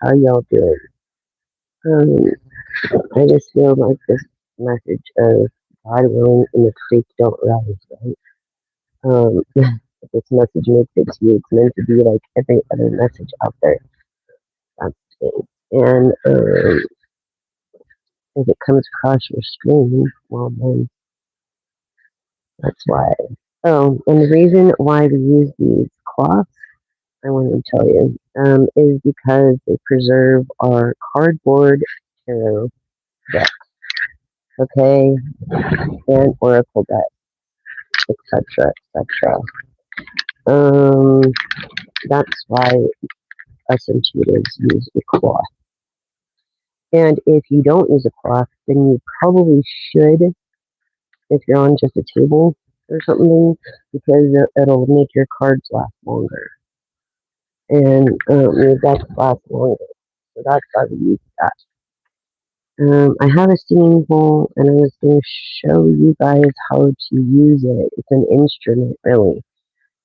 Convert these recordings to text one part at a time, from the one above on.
How y'all doing? Um, I just feel like this message of God willing and the creek don't rise, right? If this message makes it to you, it's meant to be like every other message out there. That's it. And if it comes across your screen, well then that's why. Oh, and the reason why we use these cloths, I want to tell you, is because they preserve our cardboard tarot deck, okay, and oracle deck, etc., etc. Um, that's why us intuitives use a cloth. And if you don't use a cloth, then you probably should if you're on just a table or something, because it'll make your cards last longer. And your decks last longer. So that's why we use that. I have a singing bowl, and I was going to show you guys how to use it. It's an instrument, really.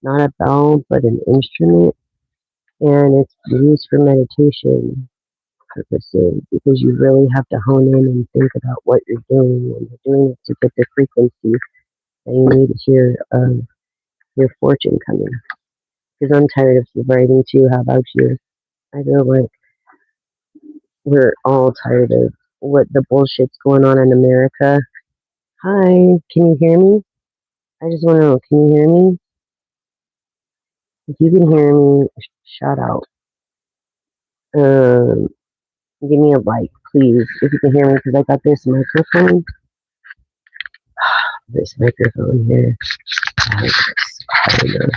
Not a bell, but an instrument. And it's used for meditation purposes because you really have to hone in and think about what you're doing when you're doing it to get the frequency that you need to hear of your fortune coming. Because I'm tired of writing too. How about you? I feel like we're all tired of what the bullshit's going on in America. Hi, can you hear me? I just want to know, can you hear me? If you can hear me, shout out. Um, Give me a like, please, if you can hear me, because I got this microphone. This microphone here. I don't know.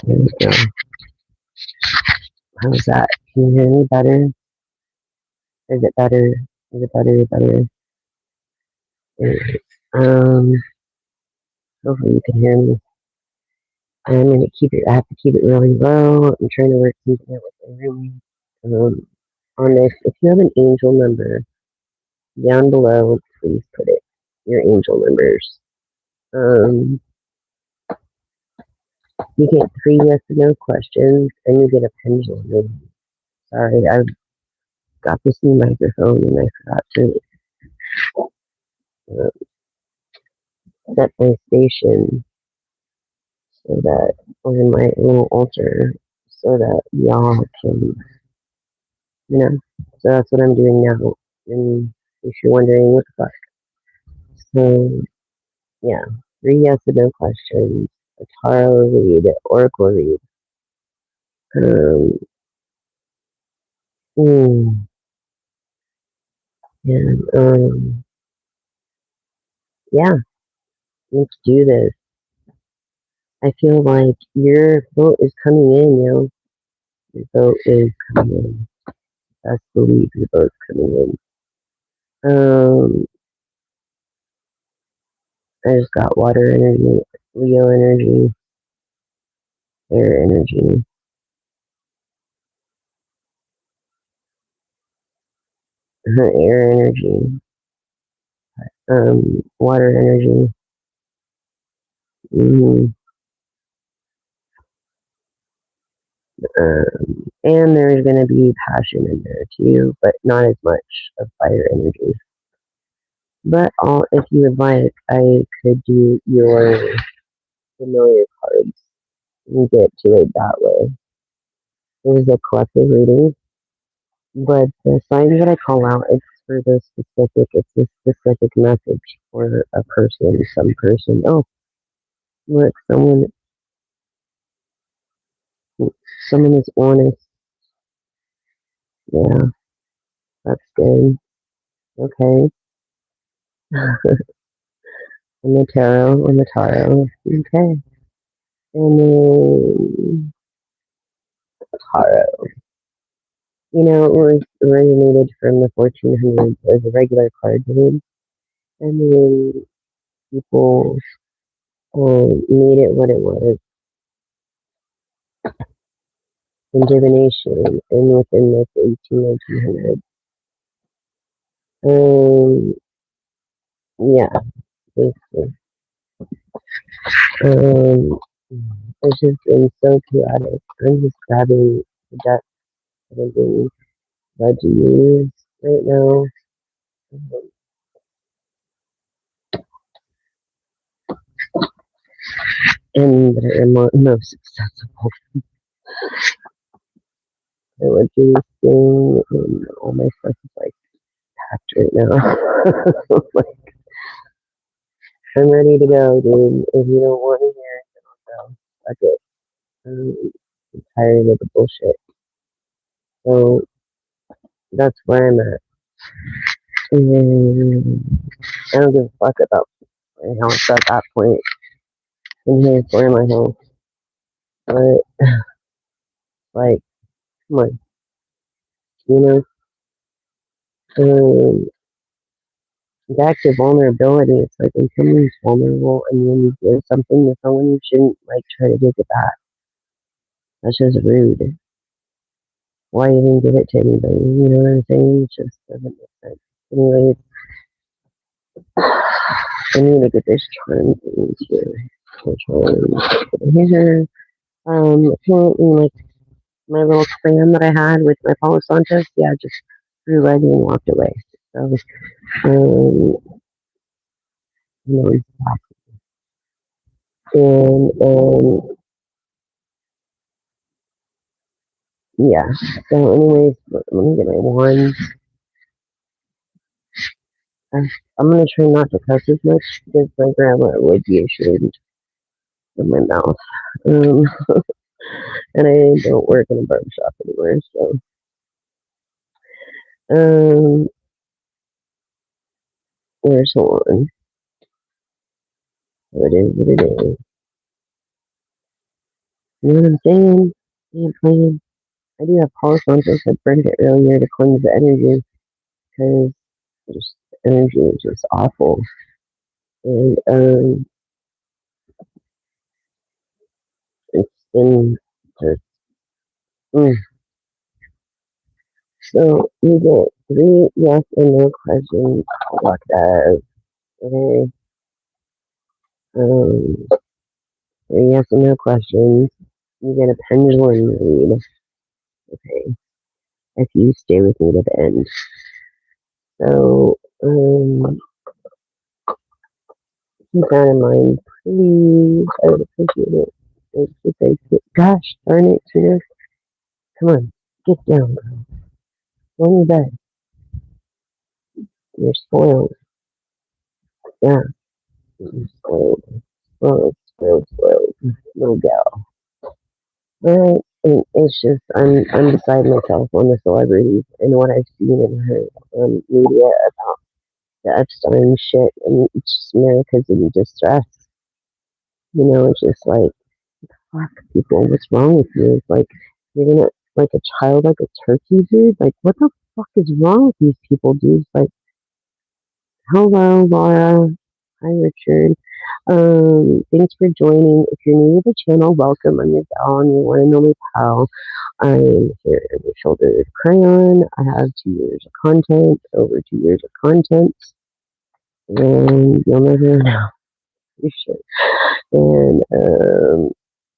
There we go. How's that? Can you hear me better? Is it better? Is it better? Better? Um, Hopefully you can hear me. I'm gonna keep it. I have to keep it really low. I'm trying to work something out with my room. On this, if you have an angel number down below, please put it. Your angel numbers. Um, you get 3 yes or no questions, and you get a pendulum. Sorry, I've got this new microphone, and I forgot to uh, set my station so that, or in my little altar, so that y'all can, So that's what I'm doing now. In case you're wondering what the fuck. So yeah, 3 yes or no questions, a tarot read, oracle read. Um, mm, and yeah, let's do this. I feel like your vote is coming in, Your vote is coming in. Best believe your vote's coming in. I just got water energy, Leo energy, air energy, air energy, water energy. Mm, and there's going to be passion in there too, but not as much of fire energy. But if you would like, I could do your familiar cards and get to it that way. It is a collective reading, but the signs that I call out, it's for the specific, it's a specific message for a person, some person. Oh, look, someone is honest. Yeah, that's good. Okay. And the tarot. Okay. And then tarot. It was originated from the 1400s as a regular card game. And then people made it what it was in divination and within like the 1900s. Yeah, basically. It's just been so chaotic. I'm just grabbing the deck that I'm doing. that you use right now, and that are most accessible. I would do this thing, and all my stuff is like packed right now. Like, I'm ready to go, dude. If you don't want to hear it, then I'll go. Fuck it. I'm tired of the bullshit. So that's where I'm at. And I don't give a fuck about my house at that point. I'm here for my house. But, like, come on, you know? Back to vulnerability. It's like when someone's vulnerable and when you give something to someone, you shouldn't, like, try to take it back. That's just rude. Why even give it to anybody? You know what I'm saying? It just doesn't make sense. Anyways, I need to get this charm thing here. Here's apparently, like, my little plan that I had with my Palo Santos, yeah, just threw ready and walked away. So, um, you know, and yeah. So, anyways, let me get my wand. I'm gonna try not to cuss as much because my grandma would be ashamed of my mouth. Um, and I don't work in a barber shop anymore, so um, there's one. What it is, what it is. You know what I'm saying? Yeah, playing. I do have Palo Santos. I burned it earlier to cleanse the energy because just the energy is just awful. And it's been just mm. So you get three yes and no questions like that. Okay. Um, three yes and no questions. You get a pendulum read. Okay. If you stay with me to the end. So keep that in mind, please. I would appreciate it. Thank you, thank you. Gosh darn it, Tina. Come on, get down, girl. Go in bed. You're spoiled. Yeah, you're spoiled. Spoiled. Little gal. Alright, and it's just, I'm beside myself on the celebrities and what I've seen and heard on media about the Epstein shit, and it's just America's in distress. You know, it's just like, fuck, people, what's wrong with you? It's like, you're gonna, like a child, like a turkey, dude? Like, what the fuck is wrong with these people, dude? It's like, hello, Laura. Hi, Richard. Thanks for joining. If you're new to the channel, welcome. I'm your gal. I'm your one and only pal. I'm here in the shoulder crayon. I have 2 years of content, over 2 years of content, and you'll never know. You should. And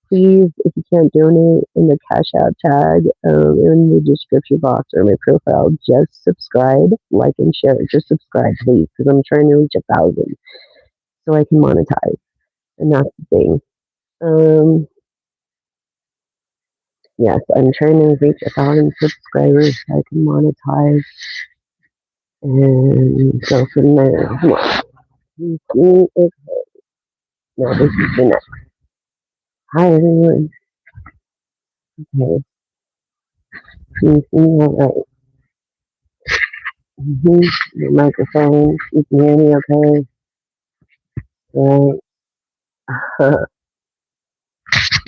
please, if you can't donate in the Cash App tag in the description box or my profile, just subscribe, like, and share. Just subscribe, please, because I'm trying to reach 1,000 so I can monetize, and that's the thing. Yes, I'm trying to reach 1,000 subscribers so I can monetize and go from there. Come on. Okay. No, this is the next. Hi, everyone. Okay. Can you see me all right? The microphone. You can hear me okay? Right.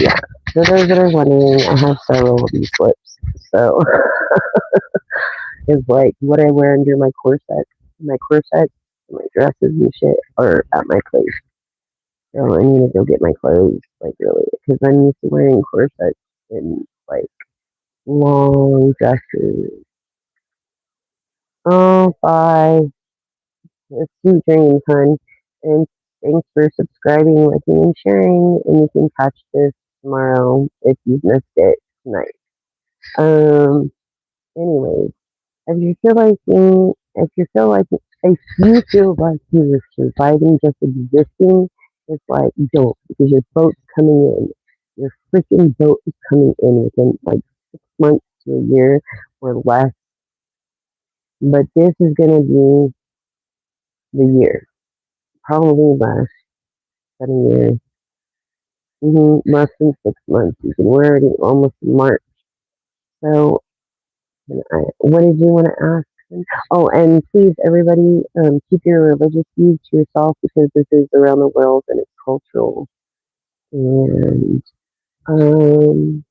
Yeah. For those that are wondering, I have several of these slips. So it's like what I wear under my corset, my dresses and shit are at my place. So I need to go get my clothes like really because I'm used to wearing corsets and like long dresses. Oh, bye. It's sweet dreams, hun. And thanks for subscribing, liking, and sharing. And you can catch this tomorrow if you've missed it tonight. Um. Anyways. if you feel like you're surviving just existing, it's like don't because your boat's coming in. Your freaking boat is coming in within like 6 months to a year or less. But this is gonna be the year, probably less than a year. Less than 6 months. We're already almost in March. So, what did you want to ask? Oh, and please, everybody, keep your religious views to yourself because this is around the world and it's cultural. And um,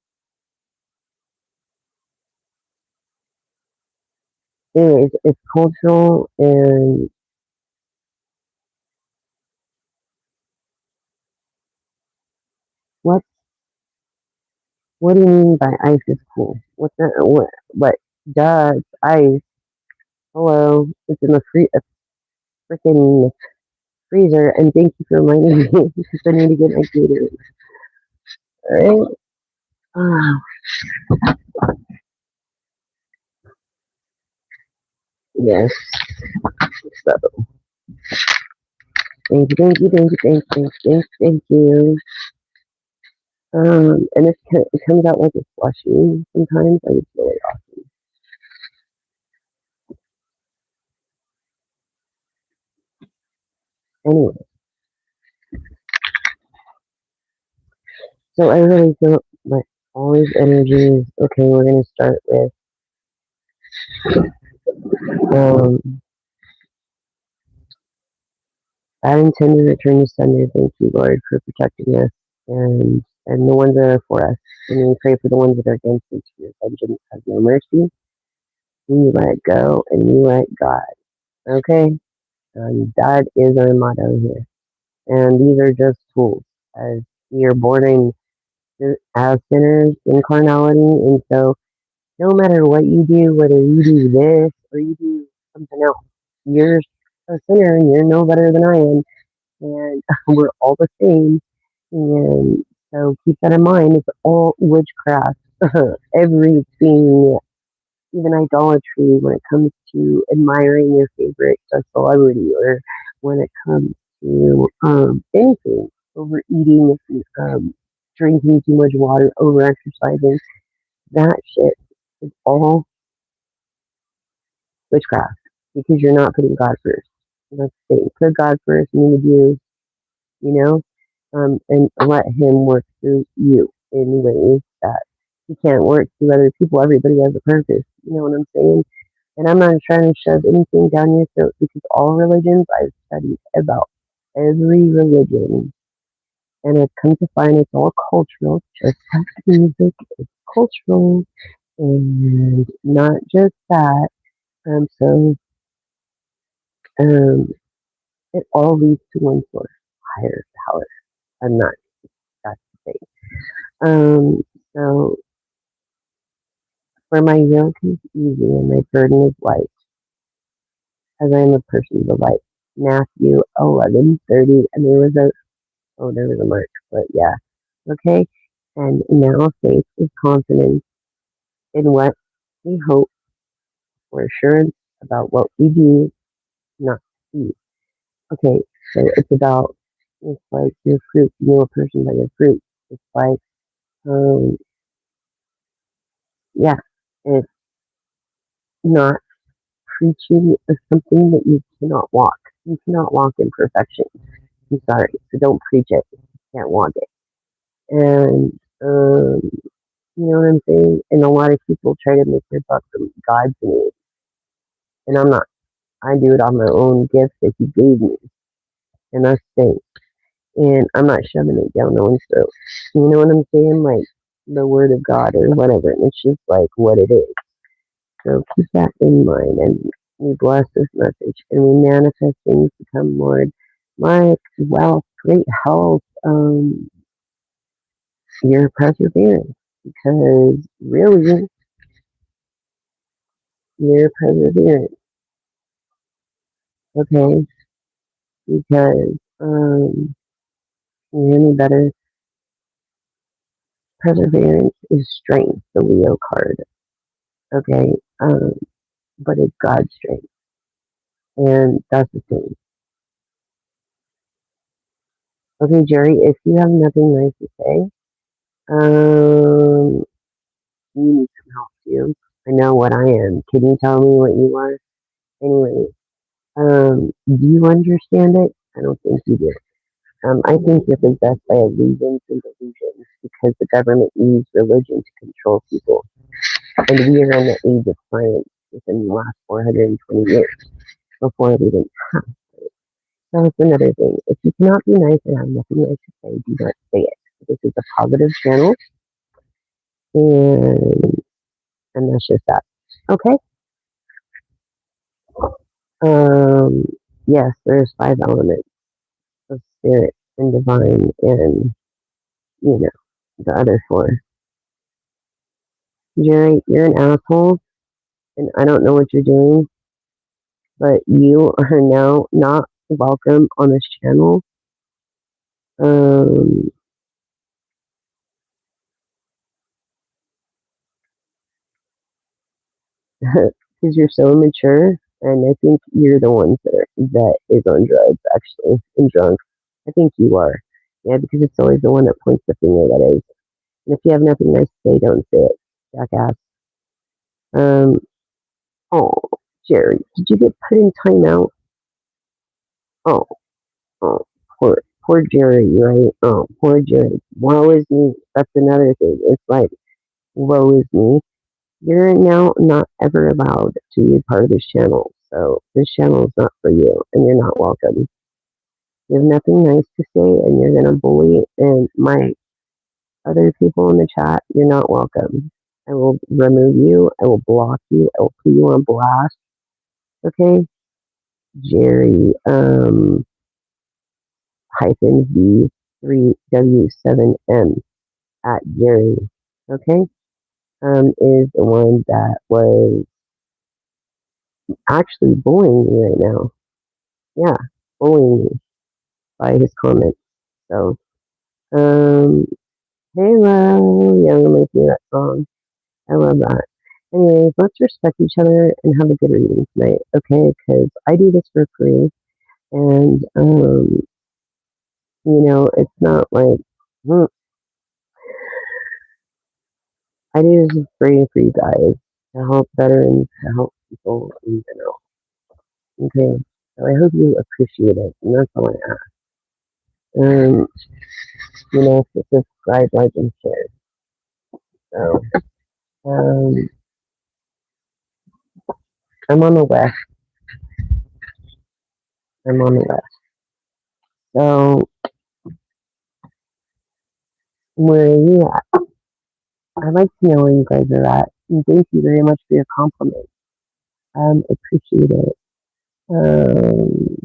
anyways, it's cultural. And what what do you mean by ice is cool? What the what? Duh, it's ice. Hello, it's in the freaking freezer. And thank you for reminding me because I need to get my Gatorade. All right. Ah, yes. So thank you. And it comes out like a slushy sometimes. Like it's really awesome. Anyway, so I really feel like all these energies. Okay, we're gonna start with um. I intend to return to Sunday. Thank you, Lord, for protecting us and the ones that are for us. And we pray for the ones that are against us. Your vengeance has no mercy. You let go and you let God. Okay, that is our motto here. And these are just tools as we are born as sinners in carnality. And so, no matter what you do, whether you do this or you do something else, you're a sinner and you're no better than I am. And we're all the same. And so, keep that in mind. It's all witchcraft. Everything, even idolatry, when it comes to admiring your favorite celebrity or when it comes to anything, overeating, drinking too much water, over exercising, that shit is all witchcraft because you're not putting God first. And that's the thing. Put God first and then you know, and let Him work through you in ways that He can't work through other people. Everybody has a purpose. You know what I'm saying? And I'm not trying to shove anything down your throat because all religions I've studied about every religion and I've come to find it's all cultural, just like music, it's cultural and not just that. So um, it all leads to one source, higher power. I'm not, that's the thing. So for my yoke is easy and my burden is light, as I am a person of the light. Matthew 11:30, and there was a mark, but yeah. Okay. And now faith is confidence in what we hope or assurance about what we do not see. Okay. So it's like your fruit. You know a person by your fruit. It's like, um, yeah, it's not preaching of something that you cannot walk. You cannot walk in perfection. I'm sorry. So don't preach it. You can't walk it. And, you know what I'm saying? And a lot of people try to make their buck from God's name. And I'm not. I do it on my own gift that He gave me. And that's the thing. And I'm not shoving it down no one's throat. You know what I'm saying? Like the word of God or whatever. And it's just like what it is. So keep that in mind. And we bless this message. And we manifest things to come, Lord. My wealth, great health, your perseverance. Because really, your perseverance. Okay? Because any better perseverance is strength, the Leo card. Okay. but it's God's strength. And that's the thing. Okay, Jerry, if you have nothing nice to say, you need some help too. I know what I am. Can you tell me what you are? Anyway, do you understand it? I don't think you do. I think you're possessed by illusions and delusions because the government used religion to control people. And we are in the age of science within the last 420 years before we didn't have. So that's another thing. If you cannot be nice and have nothing nice to say, do not say it. This is a positive channel, and that's just that. Okay. Um. Yes, there's five elements of spirit and divine, and the other four. Jerry, you're an asshole, and I don't know what you're doing, but you are now not welcome on this channel. Um. Because you're so immature, and I think you're the one that is on drugs, actually, and drunk. I think you are. Yeah, because it's always the one that points the finger that is. And if you have nothing nice to say, don't say it, jackass. Um, oh, Jerry, did you get put in timeout? Oh, oh, poor Jerry, right? Oh, poor Jerry. Woe is me. That's another thing. It's like, woe is me. You're now not ever allowed to be a part of this channel. So this channel is not for you, and you're not welcome. You have nothing nice to say, and you're gonna bully and my other people in the chat. You're not welcome. I will remove you. I will block you. I will put you on blast. Okay, Jerry. Hyphen V3W7M at Jerry. Okay, is the one that was actually bullying me right now. Yeah, bullying me by his comments. So, um, hello, young making that song. I love that. Anyways, let's respect each other and have a good reading tonight, okay? Because I do this for free, and it's not like I do this for free for you guys to help veterans, to help people in general. Okay, so I hope you appreciate it, and that's all I ask. Um, to subscribe, like, and share. So, I'm on the left. I'm on the left. So, where are you at? I'd like to know where you guys are at. And thank you very much for your compliment. Appreciate it. Um,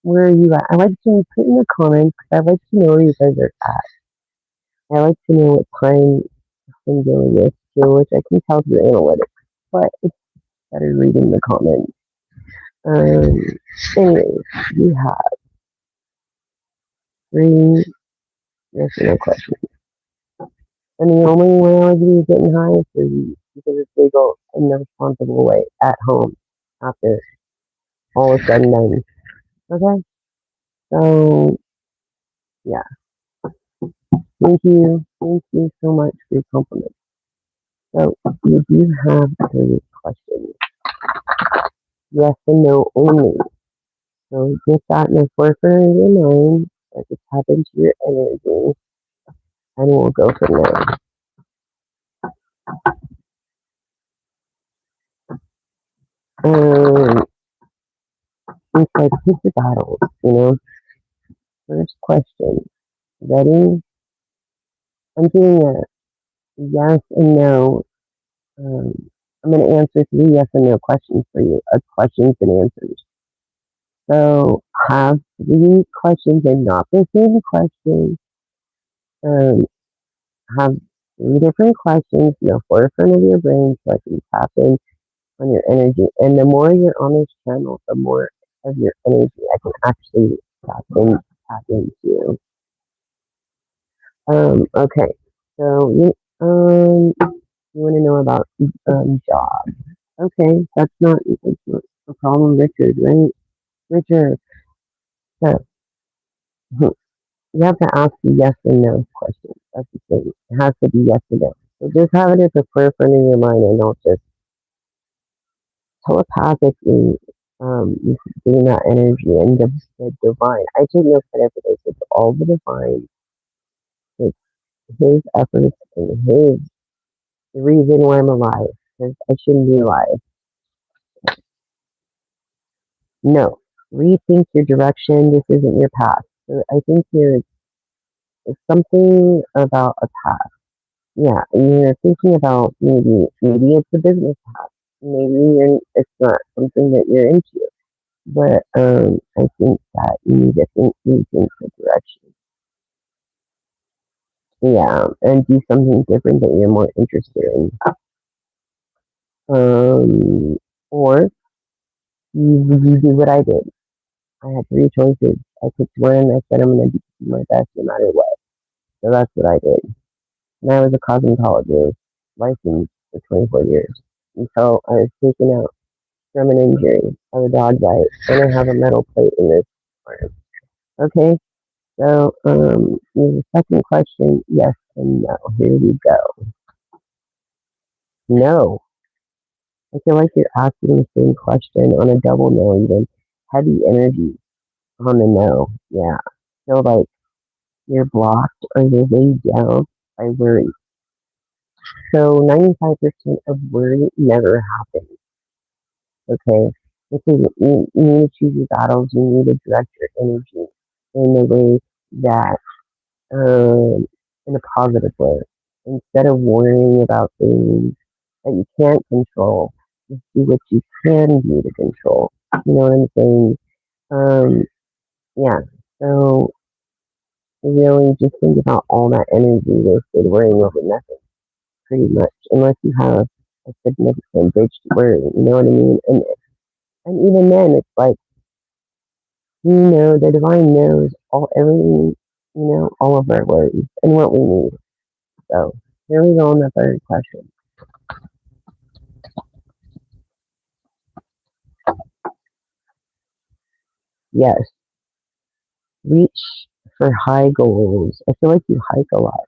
where are you at? I'd like to put in the comments because I'd like to know where you guys are at. I like to know what time I'm doing this too, which I can tell through analytics. But it's better reading the comments. Anyways, you have three yes or no questions. And the only way I would be getting high is because it's legal in the responsible way at home after all is said and done. Okay? So, yeah. Thank you. Thank you so much for your compliment. So, you do have three questions. Yes and no only. So, get that in the forefront of your mind. Let it tap into your energy. And we'll go from there. It's like pick the battles. First question. Ready? I'm doing a yes and no. Um, I'm going to answer three yes and no questions for you. Questions and answers. So have three questions and not the same question. Um, have three different questions in the forefront of your brain so I can tap in on your energy. And the more you're on this channel, the more of your energy I can actually tap into. Okay. So you want to know about job. Okay, that's not a problem, Richard, right? Richard, so you have to ask the yes and no question. That's the thing. It has to be yes or no. So just have it as a forefront in your mind and don't just telepathically you bring that energy and the divine. I take no credit for this. It's all the divine. It's his efforts and his the reason why I'm alive. Because I shouldn't be alive. No. Rethink your direction. This isn't your path. So I think it's something about a path. Yeah, and you're thinking about maybe it's a business path. Maybe it's not something that you're into. But I think that you need to rethink the direction. Yeah, and do something different that you're more interested in. Um, or you do what I did. I had three choices. I picked one and I said I'm going to do my best no matter what. So that's what I did. And I was a cosmetologist, licensed for 24 years until I was taken out from an injury of a dog bite, and I have a metal plate in this arm. Okay, so the second question, yes and no. Here we go. No, I feel like you're asking the same question on a double no, even heavy energy on the no. Yeah, feel like you're blocked or you're weighed down by worry. So 95% of worry never happens. Okay, because you need to choose your battles. You need to direct your energy in the way that in a positive way. Instead of worrying about things that you can't control, just do what you can do to control. You know what I'm saying? Um, yeah. So really just think about all that energy wasted worrying over nothing, pretty much, unless you have a significant bridge to worry. You know what I mean? And even then, it's like the divine knows all everything. All of our worries and what we need. So here we go on the third question. Yes, reach for high goals. I feel like you hike a lot.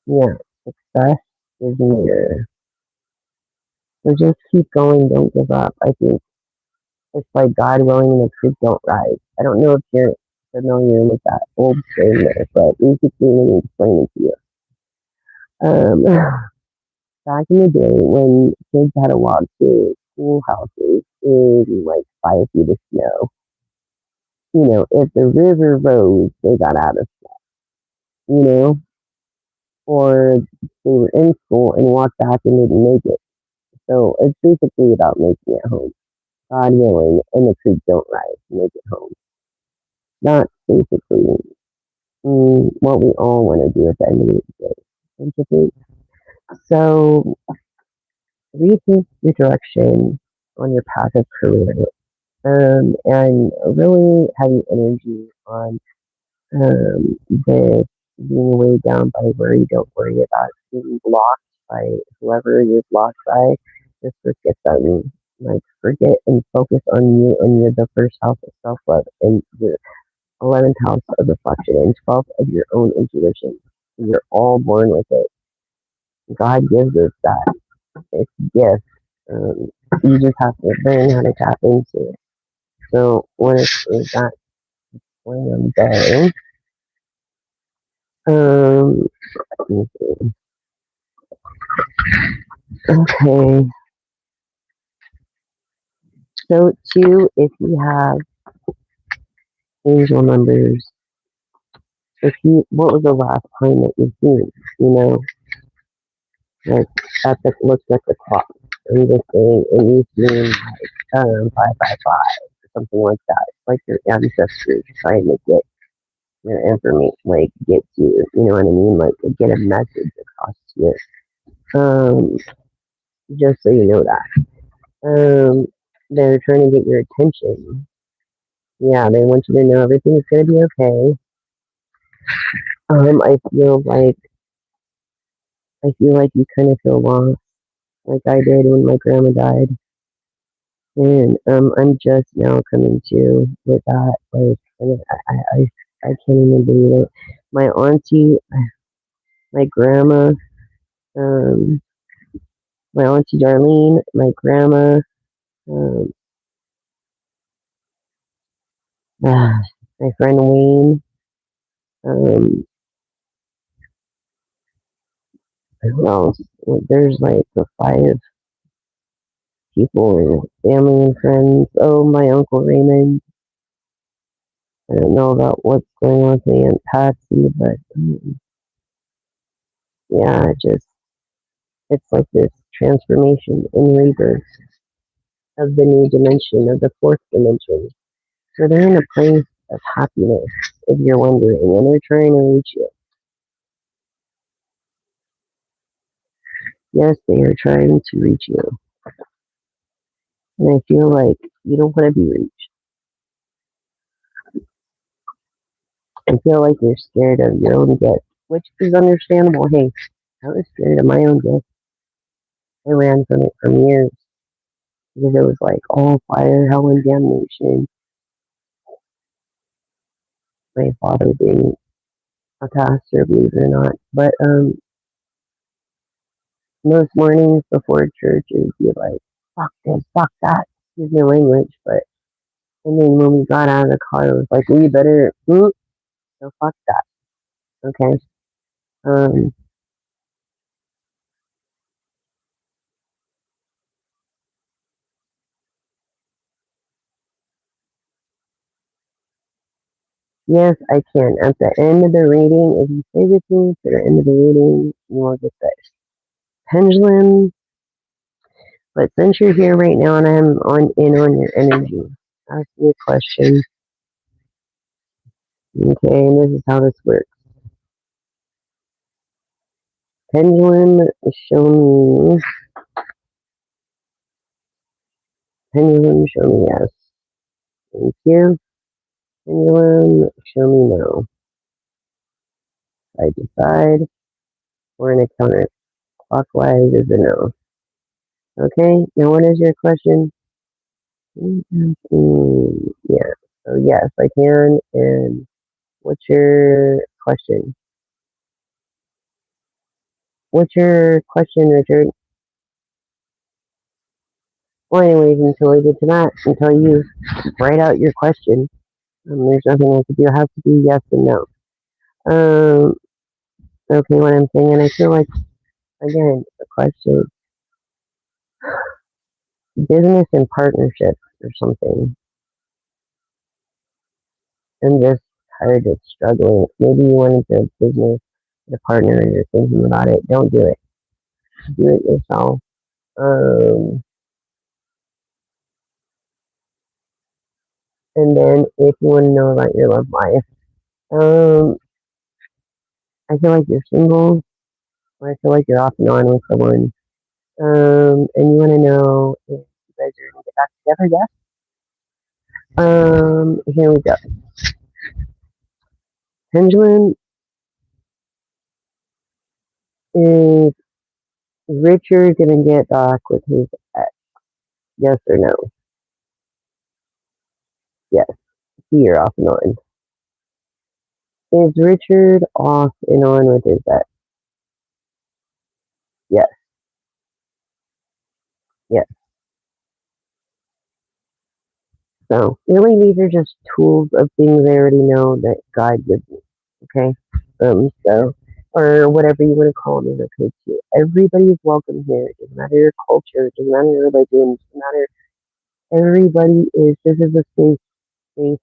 Yeah, success is near. So just keep going. Don't give up. I think it's like God willing and the creek don't rise. I don't know if you're familiar with that old saying there, but basically let me explain it to you. Back in the day when kids had to walk to schoolhouses in like 5 feet of snow, if the river rose, they got out of, you know, or they were in school and walked back and didn't make it. So it's basically about making it home. God willing, and the creek don't rise to make it home. That's basically what we all want to do at the end of the day. Don't you think? So rethink your direction on your path of career, and really heavy energy on the being weighed down by worry. Don't worry about being blocked by whoever you're blocked by. Just forget them. Like forget and focus on you and you're the first house of self love and your 11th house of reflection and 12th of your own intuition. You're all born with it. God gives us that. It's a gift. Um, you just have to learn how to tap into it. So what is that when I'm going? Um, let me see. Okay. So two, if you have angel numbers, what was the last time that you've seen? You know, like looks like the clock. And this thing, and you've seen like 555 or something like that. It's like your ancestors trying to get your information, like get you. You know what I mean? Like get a message across to you. Um, just so you know that. They're trying to get your attention. Yeah, they want you to know everything's gonna be okay. I feel like you kind of feel lost. like I did when my grandma died. And I'm just now coming to with that. Like, and I can't even believe it. My auntie, my grandma, um, my auntie Darlene, my grandma, um, ah, my friend Wayne, um, who else? Well, there's like the five people, family and friends. Oh, my uncle Raymond. I don't know about what's going on with my aunt Patsy, but yeah, it's like this transformation and rebirth of the new dimension, of the fourth dimension. So they're in a place of happiness, if you're wondering, and they're trying to reach you. Yes, they are trying to reach you. And I feel like you don't want to be reached. I feel like you're scared of your own gift, which is understandable. Hey, I was scared of my own gift. I ran from it for years because it was like all fire, hell, and damnation. My father being a pastor, believe it or not. But most mornings before church, it would be like, fuck this, fuck that. Excuse my language, but and then when we got out of the car, it was like, we better, so fuck that, okay? Um, yes, I can. At the end of the reading, if you stay with me to the end of the reading, you will get this pendulum. But since you're here right now and I'm on your energy, ask me a question, okay? And this is how this works. Pendulum, show me. Pendulum, show me yes. Thank you. Pendulum, show me no. Side to side. We're in a counterclockwise is a no. Okay, now what is your question? Yeah, so yes, I can. And what's your question? What's your question, Richard? Well, anyways, until I get to that, until you write out your question, there's nothing I can do. It has to be yes and no. Um, okay, what I'm saying, and I feel like, again, the question, business and partnerships or something. I'm just tired of struggling. Maybe you want into a business with a partner and you're thinking about it. Don't do it. Do it yourself. Um, and then if you want to know about your love life, um, I feel like you're single, or I feel like you're off and on with someone. And you want to know if you guys are going to get back together. Yes. Here we go. Pendulum, is Richard going to get back with his ex? Yes or no? Yes. You're off and on. Is Richard off and on with his ex? Yes. Yes. So really, these are just tools of things I already know that God gives me. Okay. So or whatever you want to call me, okay too. Everybody is welcome here. It doesn't matter your culture, it doesn't matter your religion, it doesn't matter. Everybody is. This is a space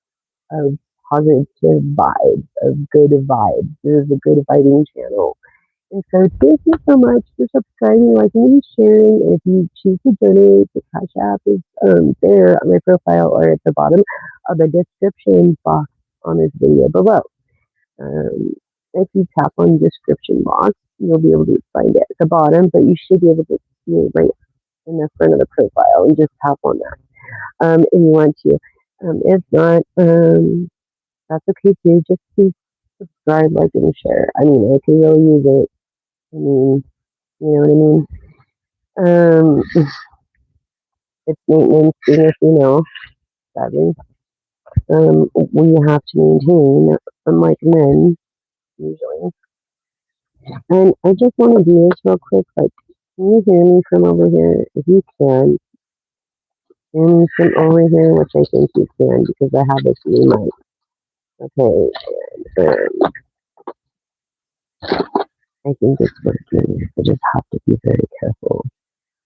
of positive vibes, of good vibes. This is a good vibing channel. And so thank you so much for subscribing, liking, and sharing. And if you choose to donate, the Cash App is there on my profile or at the bottom of the description box on this video below. Um, if you tap on the description box, you'll be able to find it at the bottom, but you should be able to see it right in the front of the profile and just tap on that if you want to. If not, that's okay too. Just please subscribe, like, and share. I mean, I can really use it. I mean, you know what I mean? Um, it's maintenance being a female, sadly. We have to maintain, unlike men, usually. And I just want to do this real quick. Like, can you hear me from over here? If you can, hear me from over here, which I think you can because I have this new mic. Okay, um, I think it's working. I just have to be very careful.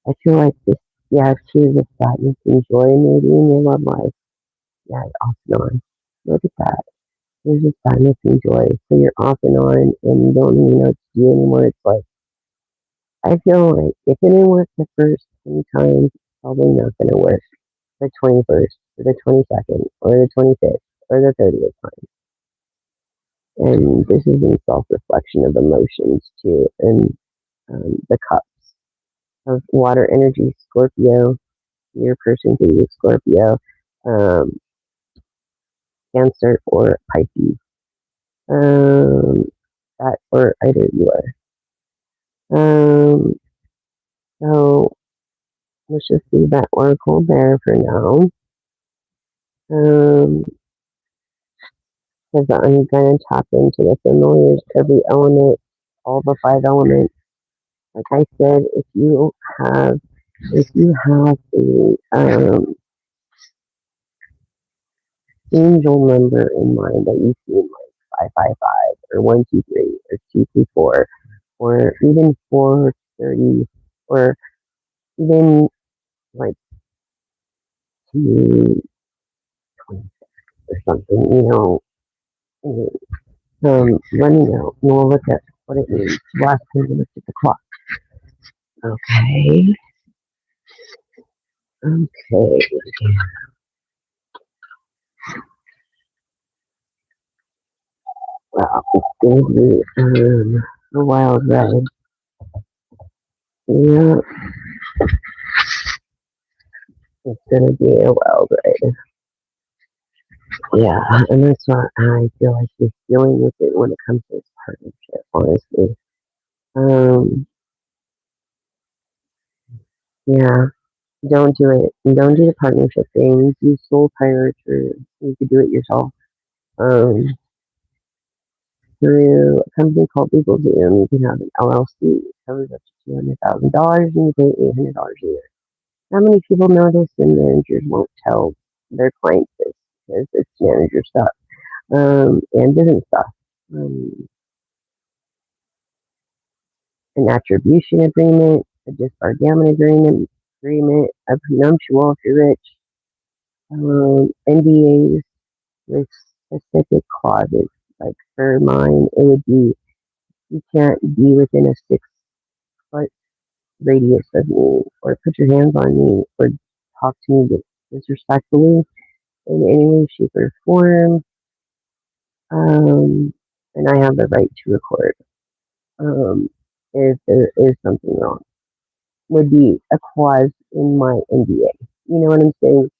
I feel like this, yeah, choose the sadness and joy maybe in your love life. Yeah, off and on. Look at that. There's just sadness and joy. So you're off and on and you don't even know what to do anymore. It's like, I feel like if it didn't work the first 10 times, it's probably not going to work the 21st or the 22nd or the 25th or the 30th time. And this is in self reflection of emotions too. And the cups of water energy, Scorpio, your person could be Scorpio, um, Cancer, or Pisces. Um, that or either you are. So let's just leave that oracle there for now. Because I'm gonna tap into the familiars, every element, all the five elements. Like I said, have if you have a angel number in mind that you see like 555 or 123 or 224 or even 430 or even like 226 or something, let me know. And we'll look at what it means. Last time we looked at the clock. Okay. Okay. Well, it's going to be a wild ride. Yeah, it's going to be a wild ride. Yeah, and that's why I feel like you're dealing with it when it comes to this partnership, honestly. Um, yeah, don't do it. Don't do the partnership thing. Do soul pirate or you could do it yourself. Um, through a company called LegalZoom, you can have an LLC. It covers up to $200,000 and you pay $800 a year. How many people know this and managers won't tell their clients this because it's manager stuff and business stuff. Um, an attribution agreement, a disbarment agreement, a prenuptial if you're rich, NDAs with specific clauses. Like for mine, it would be you can't be within a 6 foot radius of me, or put your hands on me, or talk to me disrespectfully in any way, shape, or form. And I have the right to record if there is something wrong. Would be a clause in my NDA. You know what I'm saying?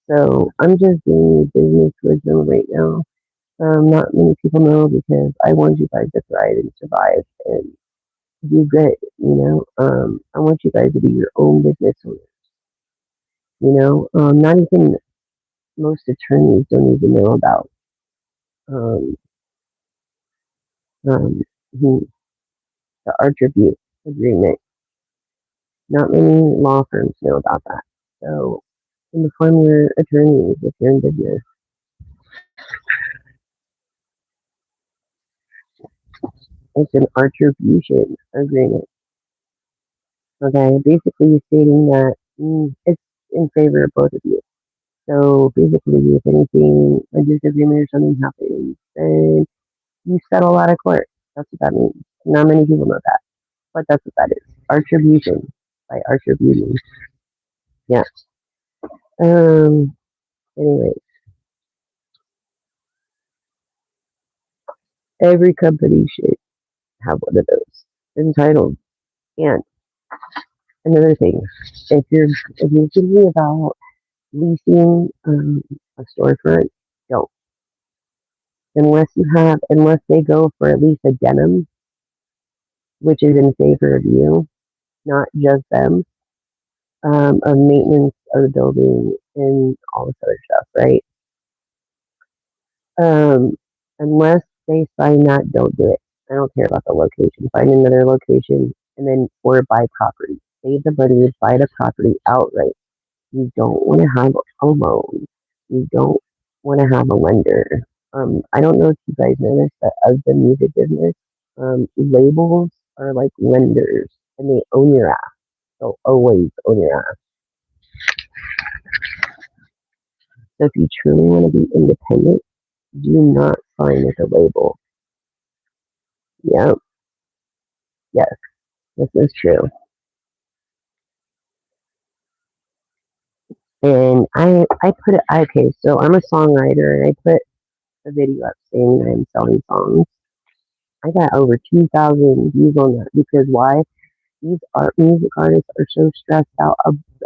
So I'm just doing business wisdom right now. Not many people know because I want you guys to thrive and survive and do good. I want you guys to be your own business owners. Not even most attorneys don't even know about um, um, the attribute agreement. Not many law firms know about that. So inform your attorneys if you're in business. It's an attribution agreement. Okay, basically stating that it's in favor of both of you. So basically, if anything, a disagreement or something happens, then you settle out of court. That's what that means. Not many people know that, but that's what that is. Attribution by attributing. Yeah. Um. Anyway, every company should have one of those entitled. And another thing, if you're thinking about leasing a storefront, don't unless they go for at least a denim, which is in favor of you. not just them, of maintenance of the building and all this other stuff, right? Um, unless they sign that, don't do it. I don't care about the location. Find another location and then or buy property. Save the money, buy the property outright. You don't want to have a loan. You don't want to have a lender. I don't know if you guys noticed that of the music business, labels are like lenders and they own your ass. They'll always own your ass. So if you truly want to be independent, do not sign with a label. Yeah, yes, this is true. And I put it, okay, so I'm a songwriter and I put a video up saying I'm selling songs. I got over 2,000 views on that because why? These music artists are so stressed out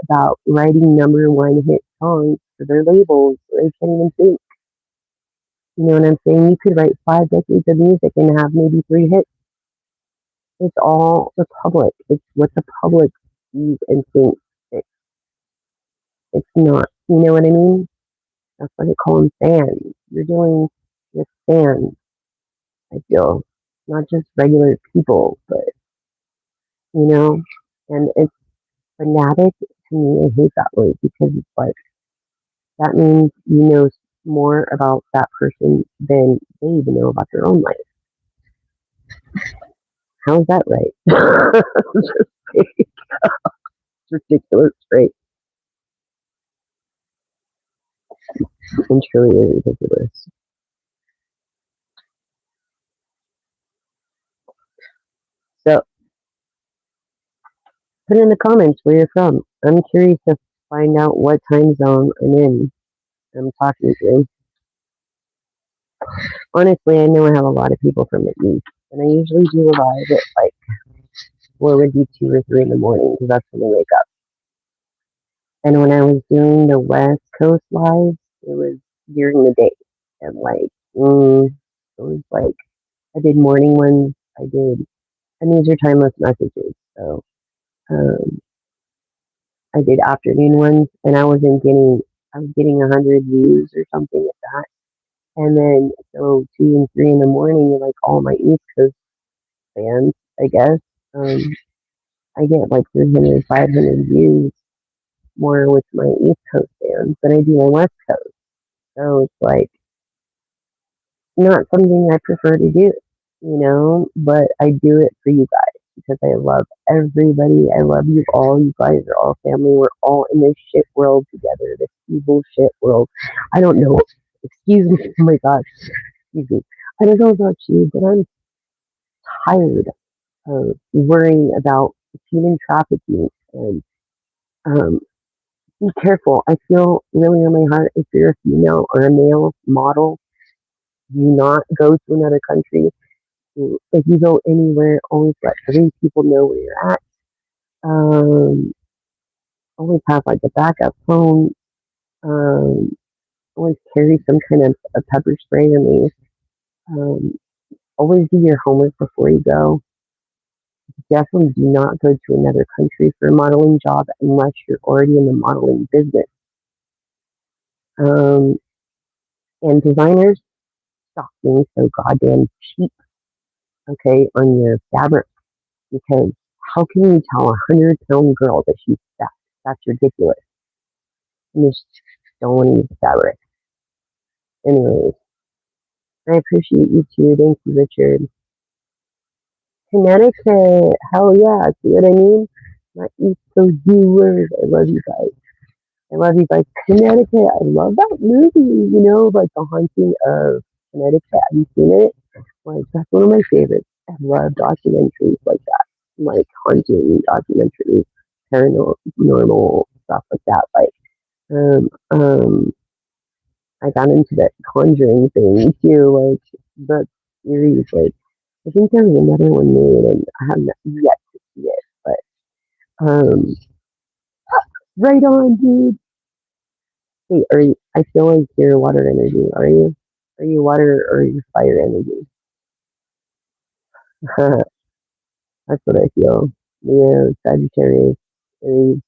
about writing number one hit songs for their labels. They can't even think. You know what I'm saying? You could write 5 decades of music and have maybe 3 hits. It's all the public. It's what the public sees and thinks. It, it's not. You know what I mean? That's why they call them fans. You're dealing with fans. I feel not just regular people, but you know, and it's fanatic to me. I hate that word because it's like that means you know more about that person than they even know about their own life. How's that right? It's ridiculous, right? And truly is ridiculous. So put in the comments where you're from. I'm curious to find out what time zone I'm talking to. Honestly, I know I have a lot of people from the east, and I usually do a live at like what would be 2 or 3 in the morning because that's when I wake up. And when I was doing the West Coast live, it was during the day, and like it was like I did morning ones, I did, and these are timeless messages. So um, I did afternoon ones, and I was getting 100 views or something like that. And then so 2 and 3 in the morning, like all my East Coast fans, I guess. Um, I get like 300, 500 views more with my East Coast fans than I do my West Coast. So it's like not something I prefer to do, but I do it for you guys because I love everybody. I love you all. You guys are all family. We're all in this shit world together, this evil shit world. I don't know. Excuse me. Oh my God. Excuse me. I don't know about you, but I'm tired worrying about human trafficking and um, be careful. I feel really on my heart if you're a female or a male model, do not go to another country. If you go anywhere, always let 3 people know where you're at. Um, always have like a backup phone. Um, always carry some kind of a pepper spray in me. Um, always do your homework before you go. Definitely do not go to another country for a modeling job unless you're already in the modeling business. Um, and designers, stop being so goddamn cheap, okay, on your fabric because how can you tell a 100-pound girl that she's fat? That's ridiculous. And just don't want to use fabric. Anyways, I appreciate you too. Thank you, Richard. Connecticut, hell yeah. See what I mean? My East Coast viewers, I love you guys. I love you guys. Connecticut, I love that movie, like The Haunting of Connecticut. Have you seen it? Like, that's one of my favorites. I love documentaries like that, like haunting documentaries, paranormal stuff like that. Like, I got into that Conjuring thing too, like that series. Like, I think there was another one made, and I have not yet to see it. But right on, dude. Hey, I feel like you're water energy. Are you? Are you water or are you fire energy? That's what I feel. Leo, Sagittarius, Aries,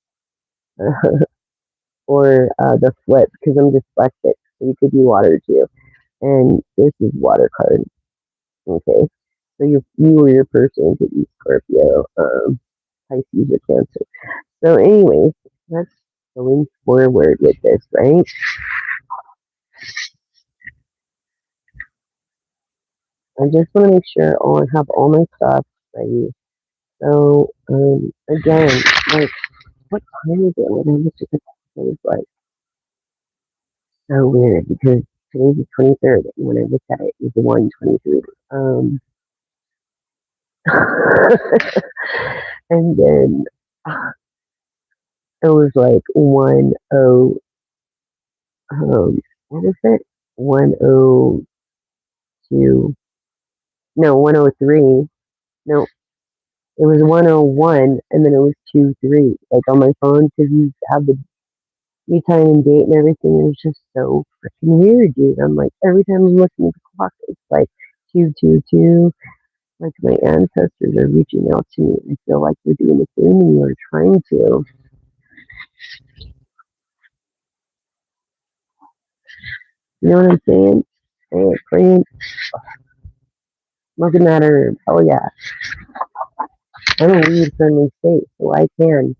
or the flip because I'm dyslexic. So you could be water too. And this is water card. Okay. So you or your person could be Scorpio, Pisces, or Cancer. So, anyways, let's going forward with this, right? I just want to make sure I have all my stuff ready. So, again, like, what time is it when I look at the clock? It's like so weird because today's the 23rd, and when I looked at it, it was 1:23. And then it was like what is it? 1:02, no, 1:03. No, it was 1:01, and then it was 2:03. Like on my phone, because you have the time and date and everything. It was just so freaking weird, dude. I'm like, every time I'm looking at the clock, it's like 2:22. Like my ancestors are reaching out to me. I feel like they're doing the same, and you're trying to. You know what I'm saying? Say it, praying, looking at her. Oh yeah, I'm a weed friendly state, so I can.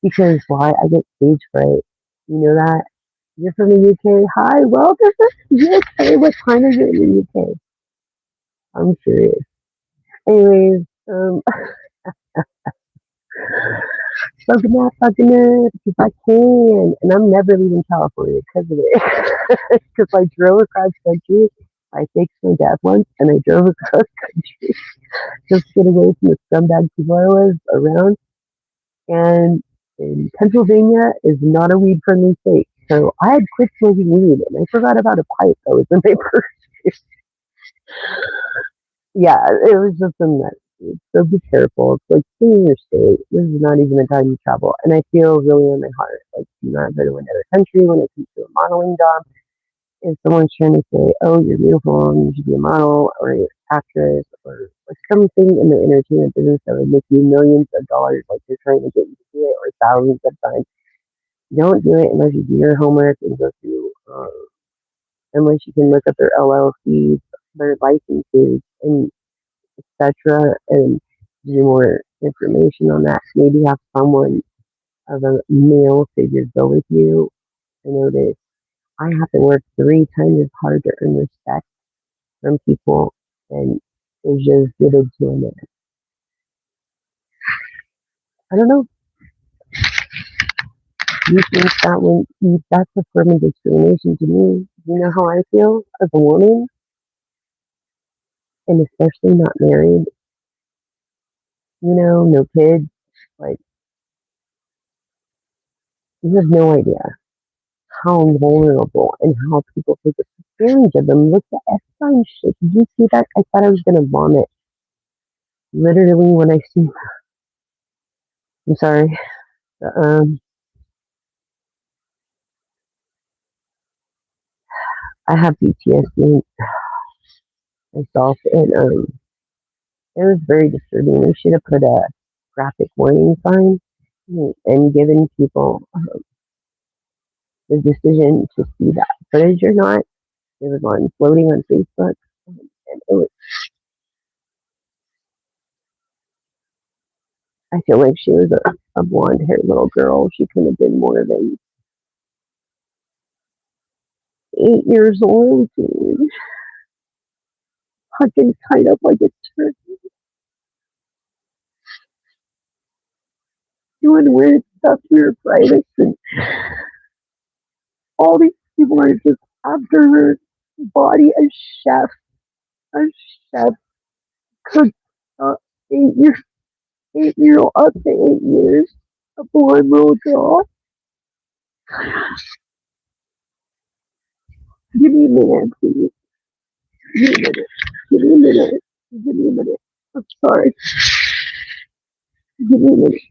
Because why? I get stage fright. You know that? You're from the UK. Hi, welcome to the UK. What time is it in the UK? I'm curious. Anyways, fucking up, because I can, and I'm never leaving California because of it. Because I drove across country. I fixed my dad once, and I drove across country just to get away from the scumbag people I was around. And in Pennsylvania is not a weed friendly state. So I had quit smoking weed and I forgot about a pipe that was in my purse. Yeah, it was just a mess. So be careful. It's like stay in your state. This is not even the time to travel. And I feel really in my heart like do not go to another country when it comes to a modeling job. If someone's trying to say, "Oh, you're beautiful and you should be a model or you're an actress or something in the entertainment business that would make you millions of dollars, like they're trying to get you to do it, or thousands of times, don't do it unless you do your homework and go through, unless you can look up their LLCs, their licenses, and etc. and do more information on that. Maybe have someone of a male figure go with you. I know that I have to work 3 times as hard to earn respect from people, and it's just given to a man. I don't know. You think that that's a form of discrimination to me? You know how I feel as a woman, and especially not married. No kids. Like you have no idea how vulnerable and how people take advantage of them. Look at Epstein shit. Did you see that? I thought I was gonna vomit. Literally when I see. I'm sorry. I have PTSD myself, and it was very disturbing. We should have put a graphic warning sign and given people the decision to see that footage or not. It was on floating on Facebook, and it was. I feel like she was a blonde-haired little girl. She couldn't have been more than 8 years old, dude. Fucking tied up like a turkey, doing weird stuff to her privates, and all these people are just after her body. A chef cooked uh, 8 years, 8 year old up to 8 years, a blonde little girl. Give me a minute, please. Give me a minute. Give me a minute. Give me a minute. I'm sorry. Give me a minute.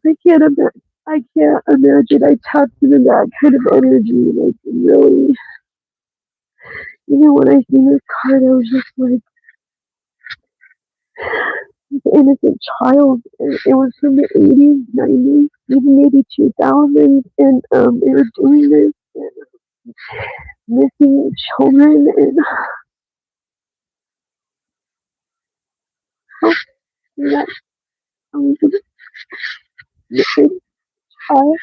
I can't imagine. I can't imagine I tapped into that kind of energy. Like, really, when I seen this card, I was just like, the innocent child. And it was from the 80s, 90s, even maybe 2000s. And they were doing this and missing children. And how can that was a missing child?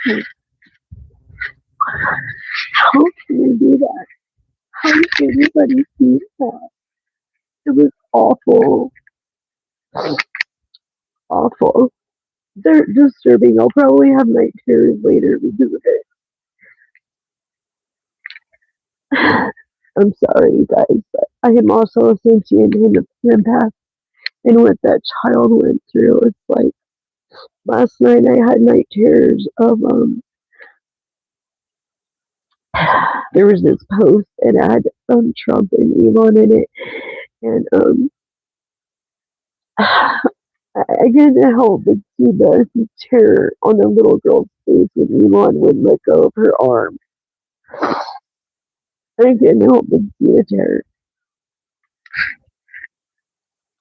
How can they do that? How did anybody see that? It was awful. Awful. They're disturbing. I'll probably have night terrors later because of it. I'm sorry, you guys, but I am also a sentient empath, and what that child went through, it's like last night I had night terrors of there was this post and it had Trump and Elon in it, and I couldn't help but see the terror on the little girl's face when Elon would let go of her arm. I couldn't help but see the terror.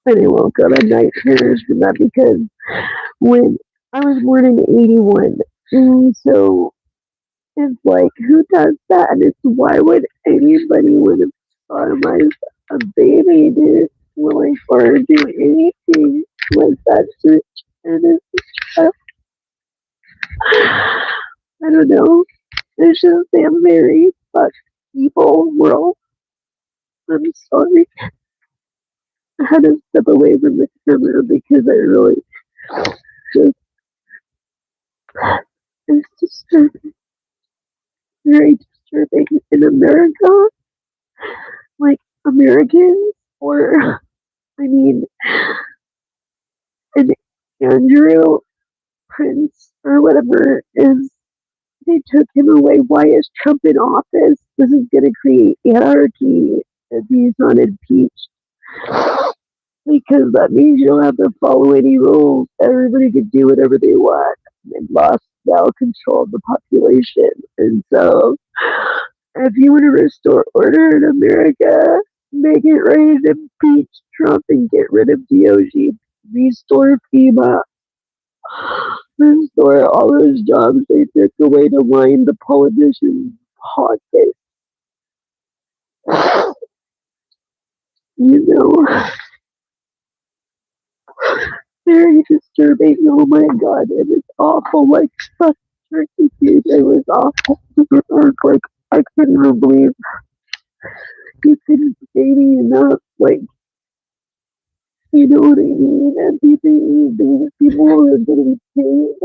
And I woke up at night terrors from that because when I was born in '81, so it's like, who does that? And it's why would anybody want to sodomize a baby, dude? Like, or do anything like that to an innocent child? I don't know. It's just a very fucked evil world. I'm sorry. I had to step away from the camera because I really just, it's disturbing. Very disturbing in America. Like, Americans, or, I mean, and Andrew Prince, or whatever, is, they took him away. Why is Trump in office? This is going to create anarchy if he's not impeached. Because that means you don't have to follow any rules. Everybody can do whatever they want. And lost now control of the population. And so, if you want to restore order in America, make it ready to impeach Trump and get rid of DOG. Restore FEMA. Restore all those jobs they took away to line the politicians' pockets. You know, very disturbing. Oh my god, it was awful. Like, fuck, turkey, dude, it was awful. Like, I couldn't believe you couldn't say me enough. Like, you know what I mean? And these people are getting paid.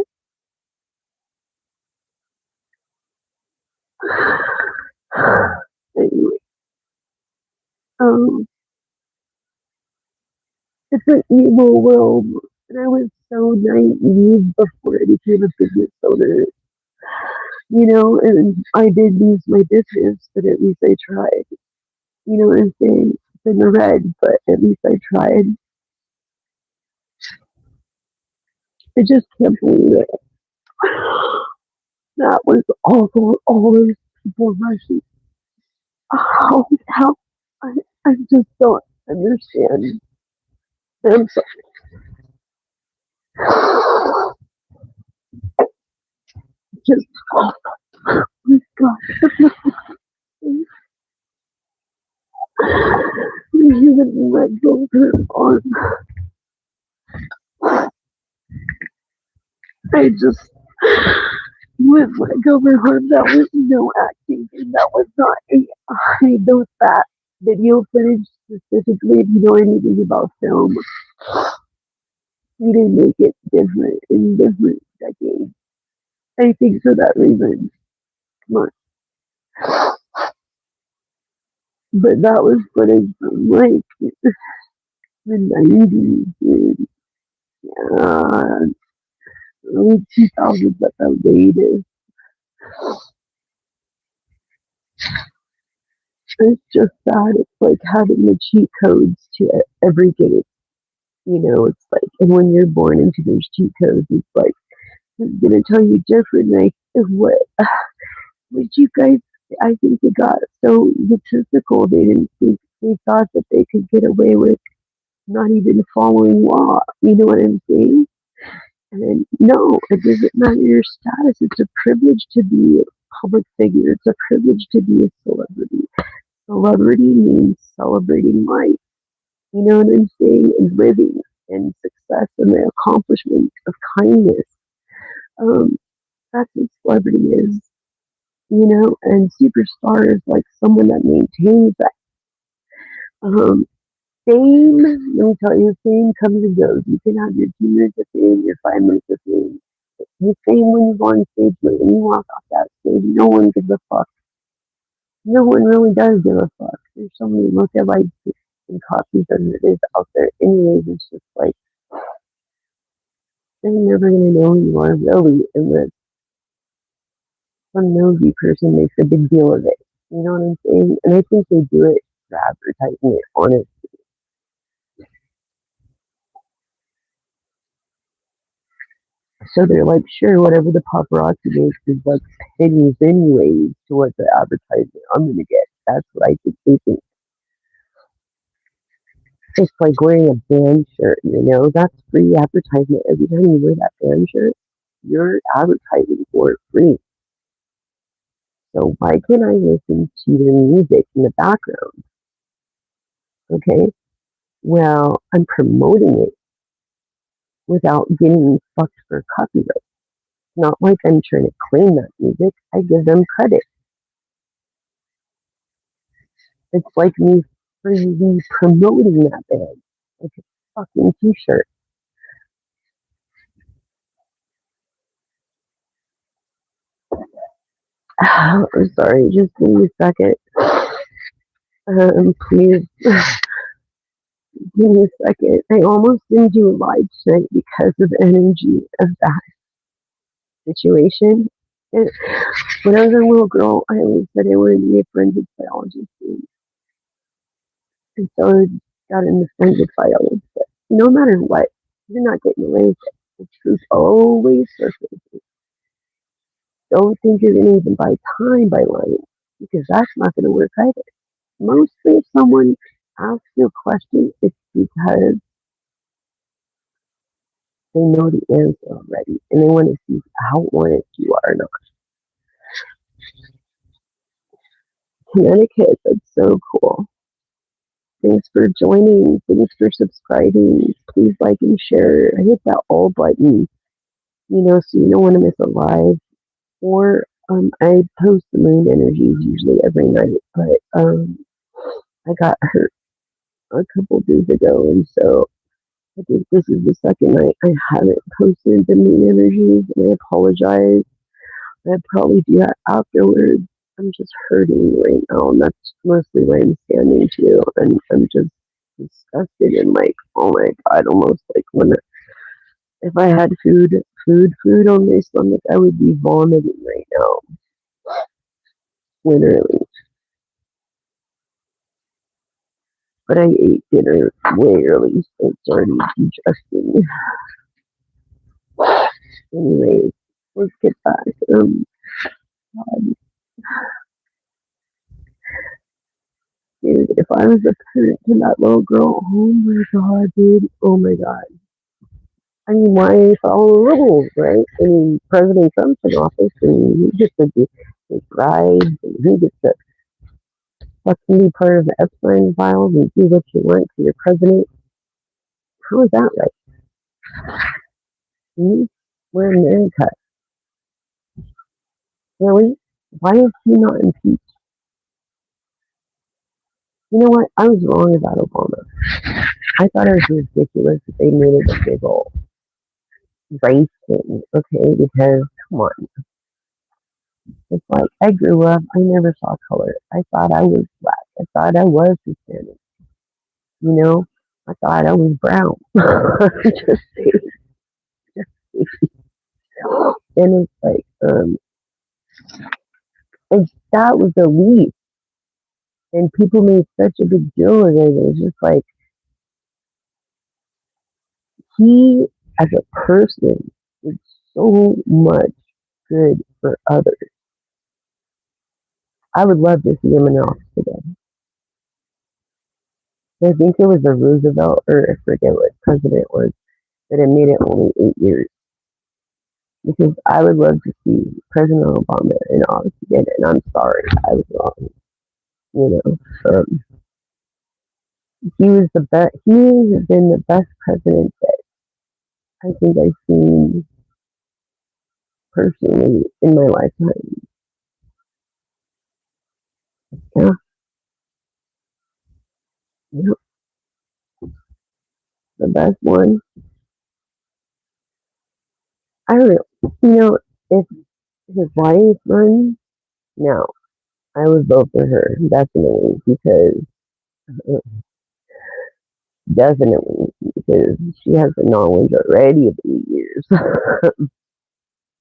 Anyway, um, it's an evil world, and I was so naive before I became a business owner. And I did lose my business, but at least I tried. You know what I'm saying? It's in the red, but at least I tried. I just can't believe it. That was awful. All those people rushing. How? I, I just don't understand. I'm so, just, oh my god. You even let go of her arm. I just was let go of her arm. That was no acting. And that was not I know that video footage specifically, if you know anything about film, he didn't make it different in different decades. I think for that reason. Come on. But that was footage from like the 90s, dude. Early 2000s at the latest. It's just sad. It's like having the cheat codes to every game. It's like, and when you're born into those cheat codes, it's like I'm gonna tell you different. Like what? Would you guys? I think they got so egotistical. They didn't think they thought that they could get away with not even following law. You know what I'm saying? And then, no, it doesn't matter your status. It's a privilege to be a public figure. It's a privilege to be a celebrity. Celebrity means celebrating life. You know what I'm saying? And living and success and the accomplishment of kindness. Um, that's what celebrity is, you know, and superstar is like someone that maintains that. Um, fame, let me tell you, fame comes and goes. You can have your 2 minutes of fame, your 5 minutes of fame. You fame when you go on stage, but when you walk off that stage, no one gives a fuck. No one really does give a fuck. There's so many look-alike and copies as it is out there. Anyways, it's just like, they're never going to know who you are really unless some nosy person makes a big deal of it. You know what I'm saying? And I think they do it for advertising it on it. So they're like, sure, whatever the paparazzi makes is like pennies anyways to what the advertisement I'm going to get. That's what I think they think. It's like wearing a band shirt, you know, that's free advertisement. Every time you wear that band shirt, you're advertising for it free. So why can't I listen to the music in the background? Okay. Well, I'm promoting it without getting fucked for copyright. Not like I'm trying to claim that music. I give them credit. It's like me freely promoting that band. Like a fucking t-shirt. I'm sorry, just give me a second. Please give me a second. I almost didn't do a live tonight because of the energy of that situation. And when I was a little girl, I always said I wanted to be a forensic biologist. And so I got into forensic biology. But no matter what, you're not getting away with it. The truth always surfaces. Don't think you're going to even buy time by lying because that's not going to work either. Mostly if someone asks you a question, it's because they know the answer already and they want to see how honest you are or not. Connecticut, that's so cool. Thanks for joining. Thanks for subscribing. Please like and share. Hit that all button, you know, so you don't want to miss a live. Or I post the moon energies usually every night, but I got hurt a couple days ago, and so I think this is the second night I haven't posted the moon energies, and I apologize. I'd probably do that afterwards. I'm just hurting right now, and that's mostly why I'm standing too. And I'm just disgusted and like, oh my god, almost like when if I had food on my stomach, I would be vomiting right now, literally. But I ate dinner way early, so it's already digesting. Anyways, let's get back. God, dude, if I was a parent to that little girl, oh my god, dude, oh my god. I mean, why follow the rules, right? I mean, President Trump's in office, and he gets to take bribes, and he gets to fucking be part of the Epstein files and do what you want to your president. How is that right? Hmm? We're in America. Really? Why is he not impeached? You know what? I was wrong about Obama. I thought it was ridiculous that they made it a big old race thing, okay? Because, come on. It's like, I grew up, I never saw color. I thought I was black. I thought I was Hispanic. You know? I thought I was brown. Just and it's like, and that was the least. And people made such a big deal of it. It was just like, he, as a person, is so much good for others. I would love to see him in office again. I think it was a Roosevelt, or I forget what president it was, that it made it only 8 years. Because I would love to see President Obama in office again, and I'm sorry, I was wrong. You know, he was the best. He has been the best president that I think I've seen personally in my lifetime. Yeah, yeah, the best one. I don't know. If his wife runs, no, I would vote for her definitely definitely because she has the knowledge already of 8 years.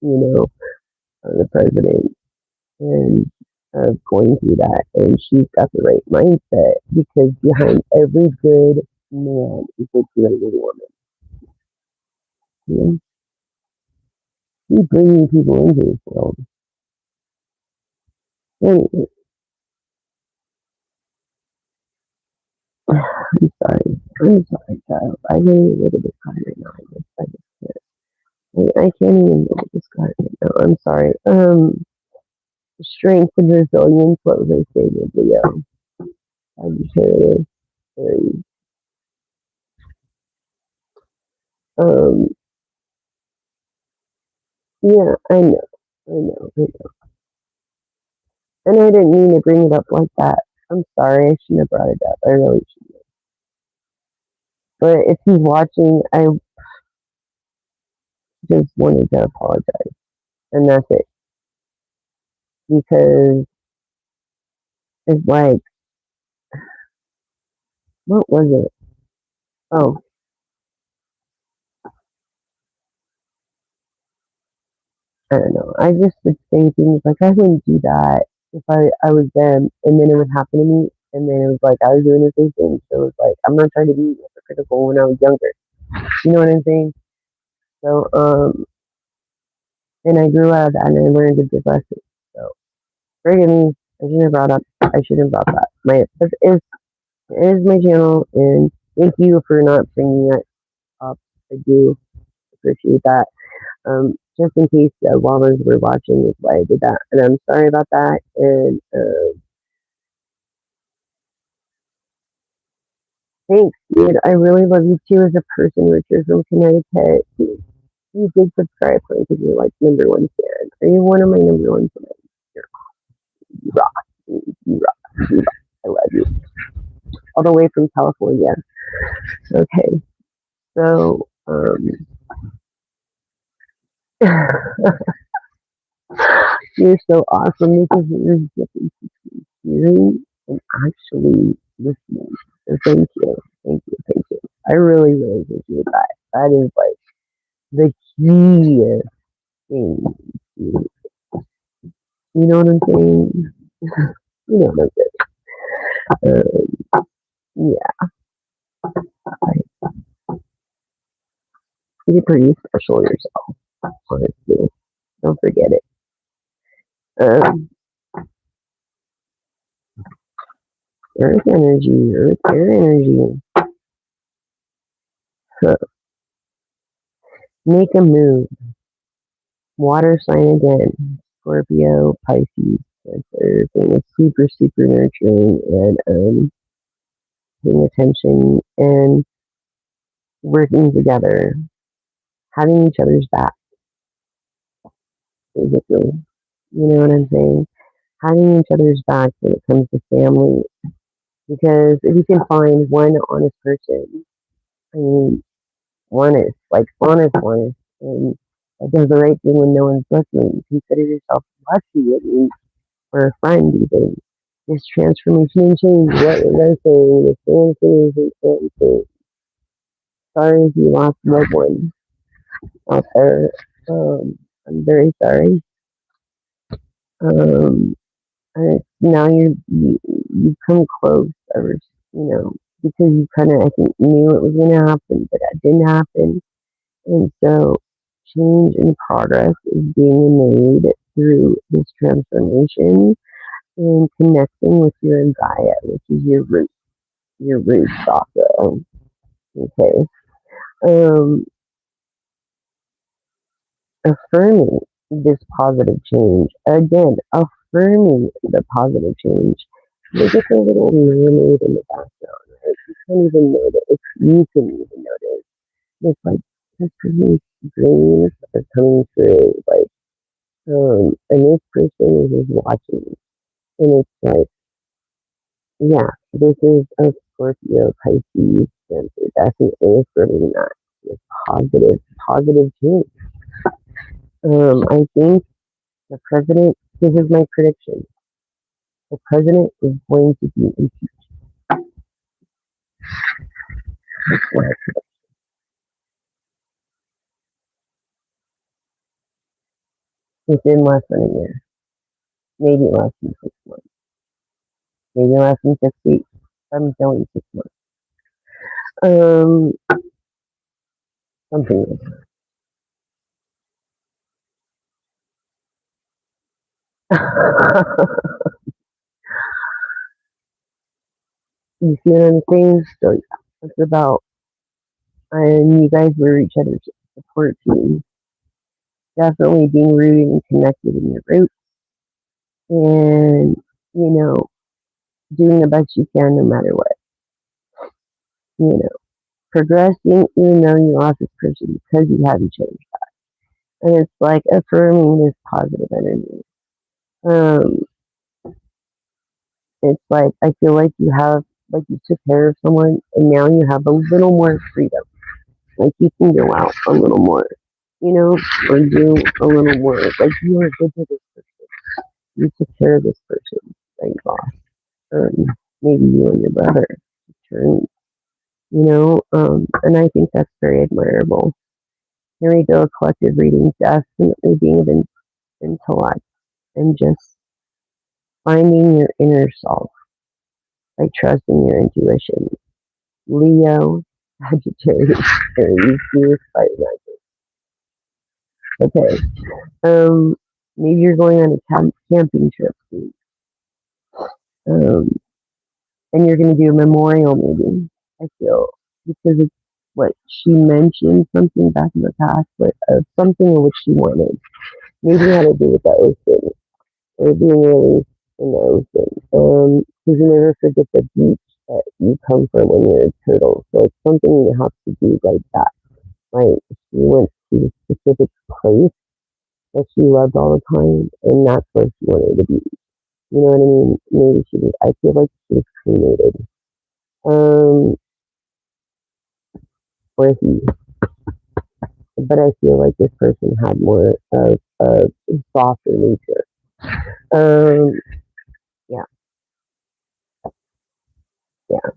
you know, the president and going through that, and she's got the right mindset because behind every good man is a great woman. You know, she's bringing people into this world. Anyway, I'm sorry, child. I can't even look at this card right now. I can't even look at this card right now. I'm sorry. Strength and resilience. What was I saying with Leo? Sagittarius, Aries. Um, yeah, I know, I know, I know. And I didn't mean to bring it up like that. I'm sorry, I shouldn't have brought it up. I really shouldn't. But if he's watching, I just wanted to apologize. And that's it. Because it's like, what was it? Oh, I don't know. I just would say things like, I wouldn't do that if I was them. And then it would happen to me. And then it was like, I was doing the same thing. So it was like, I'm not trying to be hypocritical when I was younger. You know what I'm saying? So, and I grew up and I learned a good lesson. So, forgive me. I shouldn't have brought up. I shouldn't have brought that. It is my channel, and thank you for not bringing it up. I do appreciate that. Just in case Walmers were watching, is why I did that, and I'm sorry about that. And thanks, dude. I really love you too as a person. Richard from Connecticut. You did subscribe because you're like number one fan. Are you one of my number one fans? You rock. You rock. You rock. I love you. All the way from California. Okay. So, you're so awesome because you're getting hearing and actually listening. So thank you. Thank you. Thank you. I really, really appreciate that. That is like the key thing. You know what I'm saying? You know what I'm saying. Yeah. You're pretty special yourself, honestly. Don't forget it. Um, Earth energy, Earth, air energy. Huh. Make a move. Water sign again. Scorpio, Pisces, Cancer. Being super, super nurturing and paying attention and working together, having each other's back, basically. You know what I'm saying? Having each other's back when it comes to family. Because if you can find one honest person, I mean, honest, and that does the right thing when no one's looking, consider yourself lucky, at least, for a friend, even. This transformation and change, what was I saying? The same thing is the same thing. Sorry if you lost a loved one out there. I'm very sorry. Um, now you come close, or because you kind of I think knew it was gonna happen, but that didn't happen, and so change and progress is being made through this transformation and connecting with your Gaia, which is your root chakra. Okay. Um, Affirming this positive change. Again, affirming the positive change. Look at the little mermaid in the background, right? You can't even notice. You can even notice. It's like this person's dreams are coming true. Like, and this person is just watching. And it's like, yeah, this is a Scorpio, Pisces, Cancer. Definitely affirming that. This positive change. I think the president, this is my prediction, the president is going to be impeached within less than a year, maybe less than 6 months, maybe less than 6 weeks. I'm telling 6 months. Um, Something like that. You see what I'm saying? So yeah, it's about, and you guys were each other's support team. Definitely being rooted and connected in your roots, and you know, doing the best you can no matter what. You know, progressing even though you lost this person because you haven't changed. And it's like affirming this positive energy. Um, it's like I feel like you have, like you took care of someone, and now you have a little more freedom. Like you can go out a little more, you know, or do a little more. Like you were good to this person. You took care of this person that you lost. Maybe you and your brother turned, you know, and I think that's very admirable. Here we go, a collective reading, definitely being of intellect and just finding your inner self by trusting your intuition. Leo, Sagittarius, Aries, Venus, Fire Rising. Okay. Maybe you're going on a camping trip, um, and you're going to do a memorial meeting. I feel because it's what she mentioned something back in the past, but something in which she wanted. Maybe it had to do with the ocean or being released in the ocean. Because you never forget the beach that you come from when you're a turtle. So it's something you have to do like that. Like she went to a specific place that she loved all the time, and that's where she wanted to be. You know what I mean? Maybe she was. I feel like she was cremated. Um, or he. But I feel like this person had more of a softer nature. Um, yeah, yeah,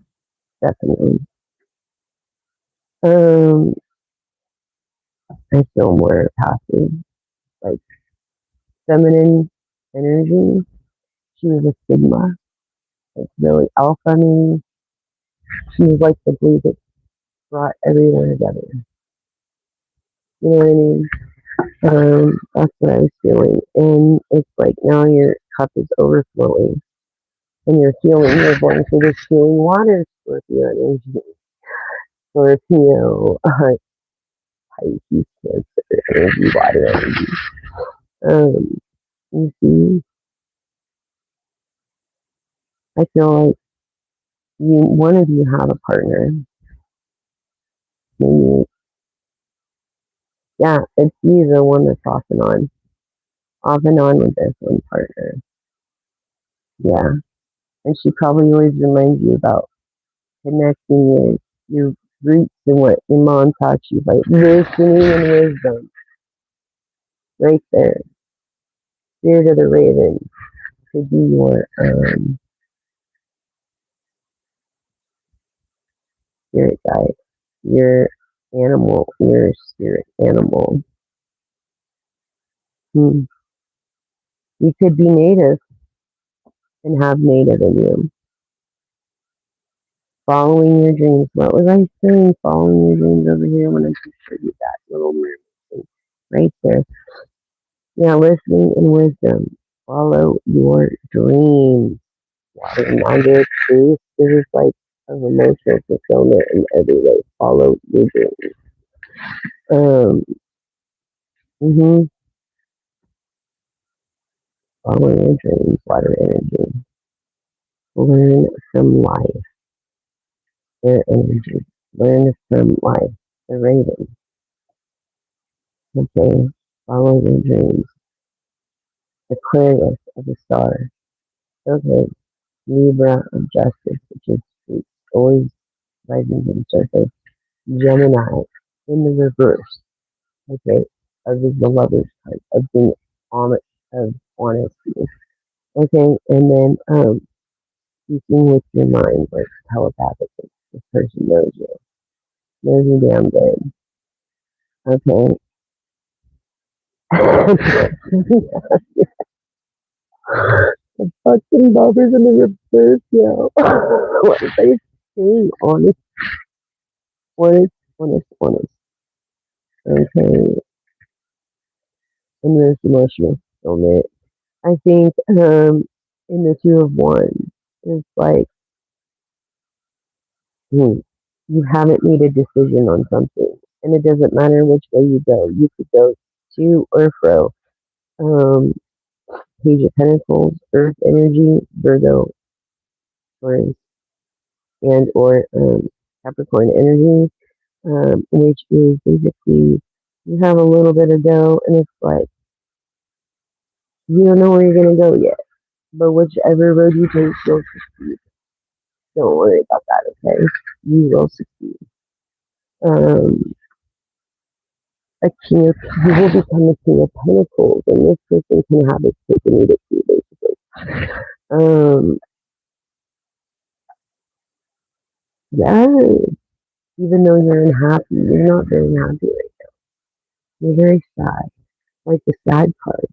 definitely. Um, I feel more passive, like feminine energy. She was a Sigma, like really alpha me. She was like the glue that brought everyone together. You know what I mean? That's what I was feeling. And it's like now your cup is overflowing and you're healing. You're going through this healing water, Scorpio energy. Scorpio, Pisces, Cancer energy, water energy. Um, you see, I feel like one of you have a partner. Maybe, yeah, it's you the one that's off and on with this one partner. Yeah, and she probably always reminds you about connecting your roots and what your mom taught you, like listening and wisdom, right there. Spirit of the Raven could be your spirit guide, your animal, your spirit animal. Hmm. You could be native and have native in you. Following your dreams. What was I saying? Following your dreams over here when I pictured you that little mermaid. right there. Yeah, listening and wisdom. Follow your dreams. Water minded truth. This is like of emotional fulfillment in every way. Follow your dreams. Um, hmm Follow your dreams. Water energy. Learn from life. Air energy. Learn from life. The raven. Okay. Follow your dreams. Aquarius of the star. Okay. Libra of justice, which is truth. Always rising to the surface. Gemini in the reverse. Okay. Of the lover's card. Of being honest. Of honesty. Okay. And then speaking with your mind, like telepathically. This person knows you. Knows you damn good. Okay. The fucking lovers in the reverse, yo. What are they saying? Honest, honest, honest, honest. Okay. And there's emotional fulfillment. I think in the two of wands, it's like hmm, you haven't made a decision on something. And it doesn't matter which way you go. You could go to or fro. Um, Page of Pentacles, Earth energy, Virgo, Taurus, and or Capricorn energy, which is basically you have a little bit of go, and it's like you don't know where you're gonna go yet. But whichever road you take, you'll succeed. Don't worry about that, okay? You will succeed. Um, you will become a king of pentacles, and this person can have its cake and eat it too, basically. Um, yeah, even though you're unhappy, you're not very happy right now. You're very sad, like the sad card,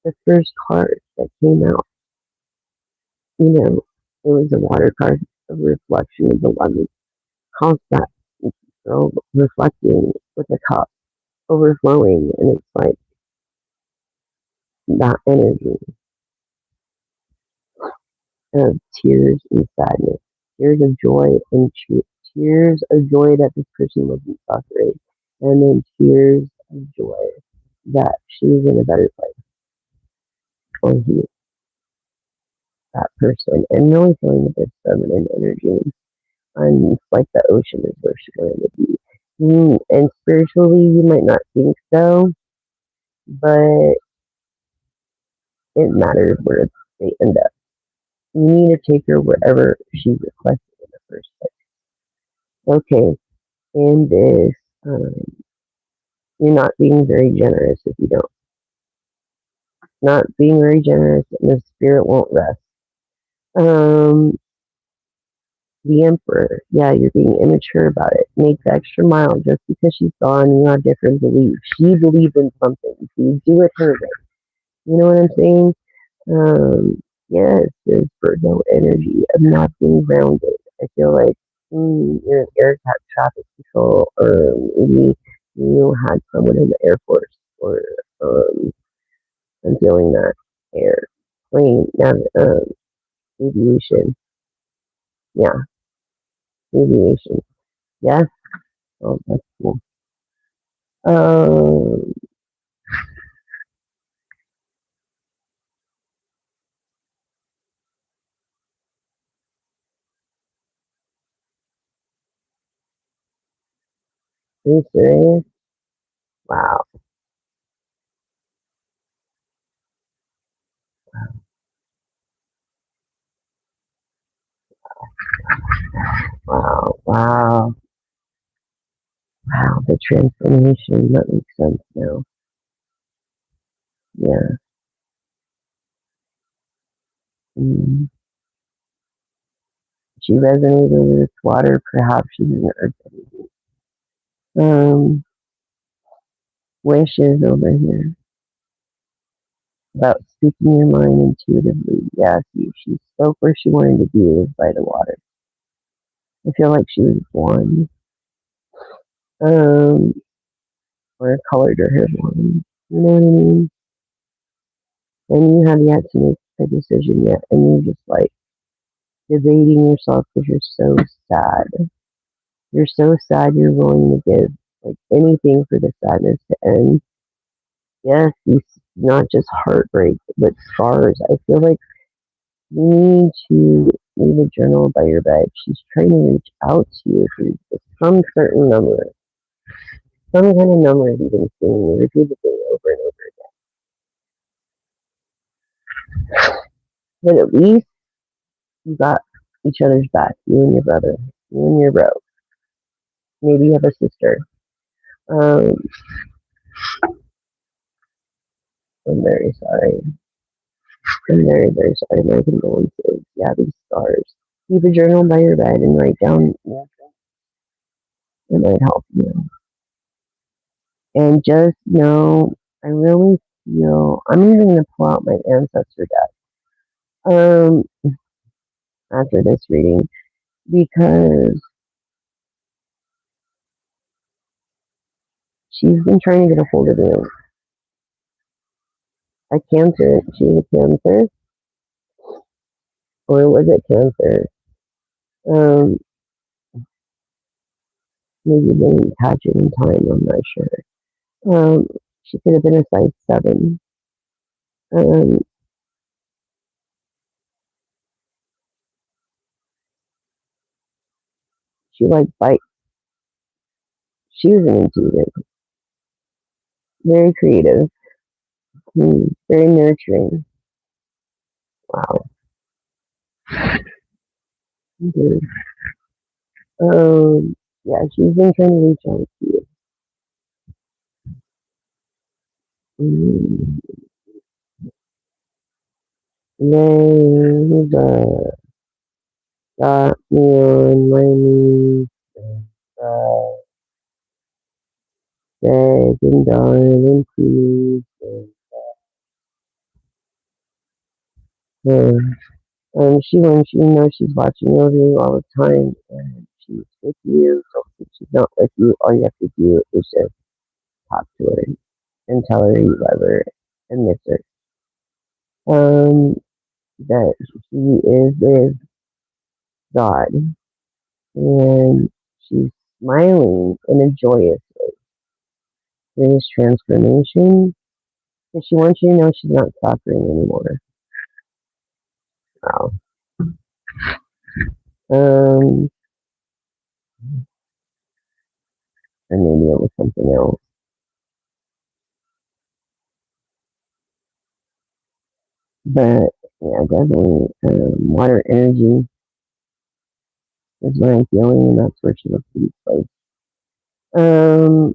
the first card that came out. You know, it was a water card, a reflection of the lemon, constant, so reflecting with the cup overflowing, and it's like that energy of tears and sadness, tears of joy and tears of joy that this person wasn't suffering, and then tears of joy that she's in a better place, or he, that person, and really feeling this feminine energy. And it's like the ocean is where she's going to be. And spiritually, you might not think so, but it matters where they end up. You need to take her wherever she requested in the first place. Okay, and this, um, you're not being very generous if you don't. Not being very generous, and the spirit won't rest. Um, the Emperor, yeah, you're being immature about it. Make the extra mile just because she's gone. You have different beliefs. She believes in something, so you do it her way. You know what I'm saying? Yes, there's Virgo energy of not being grounded. I feel like you're an traffic control, or maybe you had someone in the Air Force, or I'm feeling that air, plane, aviation. Yeah, aviation. Yes, oh, that's cool. Um, are you serious? Wow, wow, wow, wow. The transformation, that makes sense now. Yeah. Mm. She resonated with water, perhaps she's an earth energy. Wishes over here about speaking your mind intuitively. Yeah, she spoke where she wanted to be, was by the water. I feel like she was blonde. Um, or colored her hair blonde. You know what I mean? And you have yet to make a decision yet, and you're just like debating yourself because you're so sad. You're so sad you're willing to give like anything for the sadness to end. Yes, these not just heartbreak, but scars. I feel like you need to leave a journal by your bed. She's trying to reach out to you through some certain number, some kind of number you've been seeing. You repeat the thing over and over. But at least you got each other's back, you and your brother, you and your bro. Maybe you have a sister. Um, I'm very sorry. I'm very, very sorry. My condolences. Yeah, these scars. Keep a journal by your bed and write down. It might help you. And just know, I really feel. I'm even going to pull out my ancestor deck. After this reading, because she's been trying to get a hold of you. A cancer. She's a cancer, or was it cancer? Um, Maybe they didn't catch it in time. I'm not sure. She could have been a size 7. Um, she liked bike. She was an intuitive, very creative, very nurturing. Wow. Mhm. Yeah, she's been trying to reach out to you. Mm. Neighbor got me on my knees, begging, darling, please. Uh, she wants you to know she's watching over you all the time, and she's with you. So if she's not with you, all you have to do is just talk to her and tell her you love her and miss her. Um, that she is with God, and she's smiling in a joyous way through this transformation. Because she wants you to know she's not suffering anymore. Wow. Um, and maybe it was something else. But yeah, definitely water energy is what I'm feeling, and that's where she looks to be placed. Um,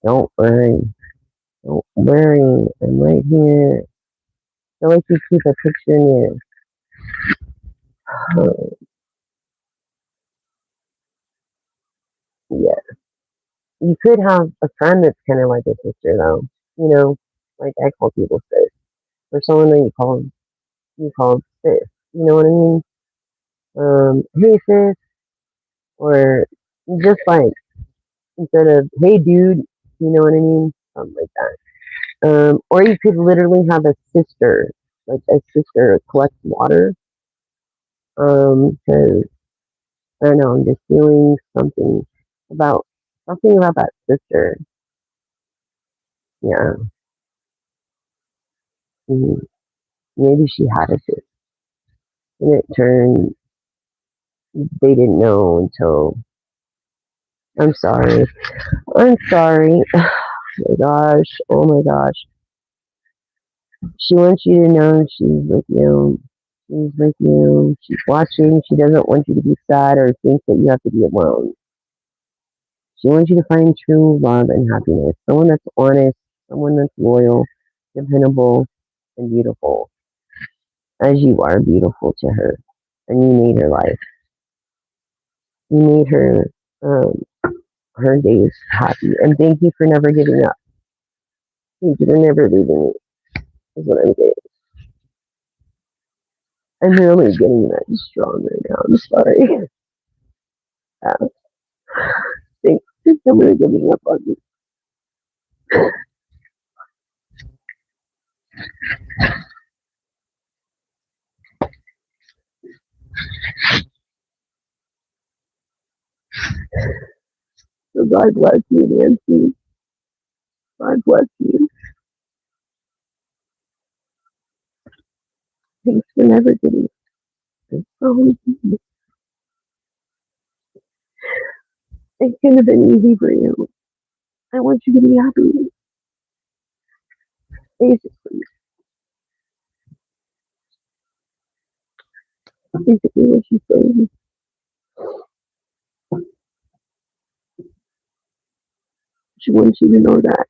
don't worry. Don't worry. I'm right here. I like to keep a picture in your yeah. You could have a friend that's kind of like a sister, though. You know, like I call people sis, or someone that you call sis. You know what I mean? Hey sis, or just like instead of hey dude, you know what I mean? Something like that. Or you could literally have a sister, like a sister collects water. 'Cause I don't know, I'm just feeling about something about that sister. Yeah, mhm. Maybe she had a sister, and it turned they didn't know until. I'm sorry. I'm sorry. Oh my gosh. Oh my gosh. She wants you to know she's with you. She's with you. She's watching. She doesn't want you to be sad or think that you have to be alone. She wants you to find true love and happiness. Someone that's honest, someone that's loyal, dependable, and beautiful. As you are beautiful to her. And you made her life. You made um, her days happy. And thank you for never giving up. Thank you for never leaving me, is what I'm getting. I'm really getting that strong right now. I'm sorry. I think I'm really giving up on you. So God bless you, Nancy. God bless you. Thanks for never giving up. It could have been easy for you. I want you to be happy. Basically, basically what she's saying. She wants you to know that.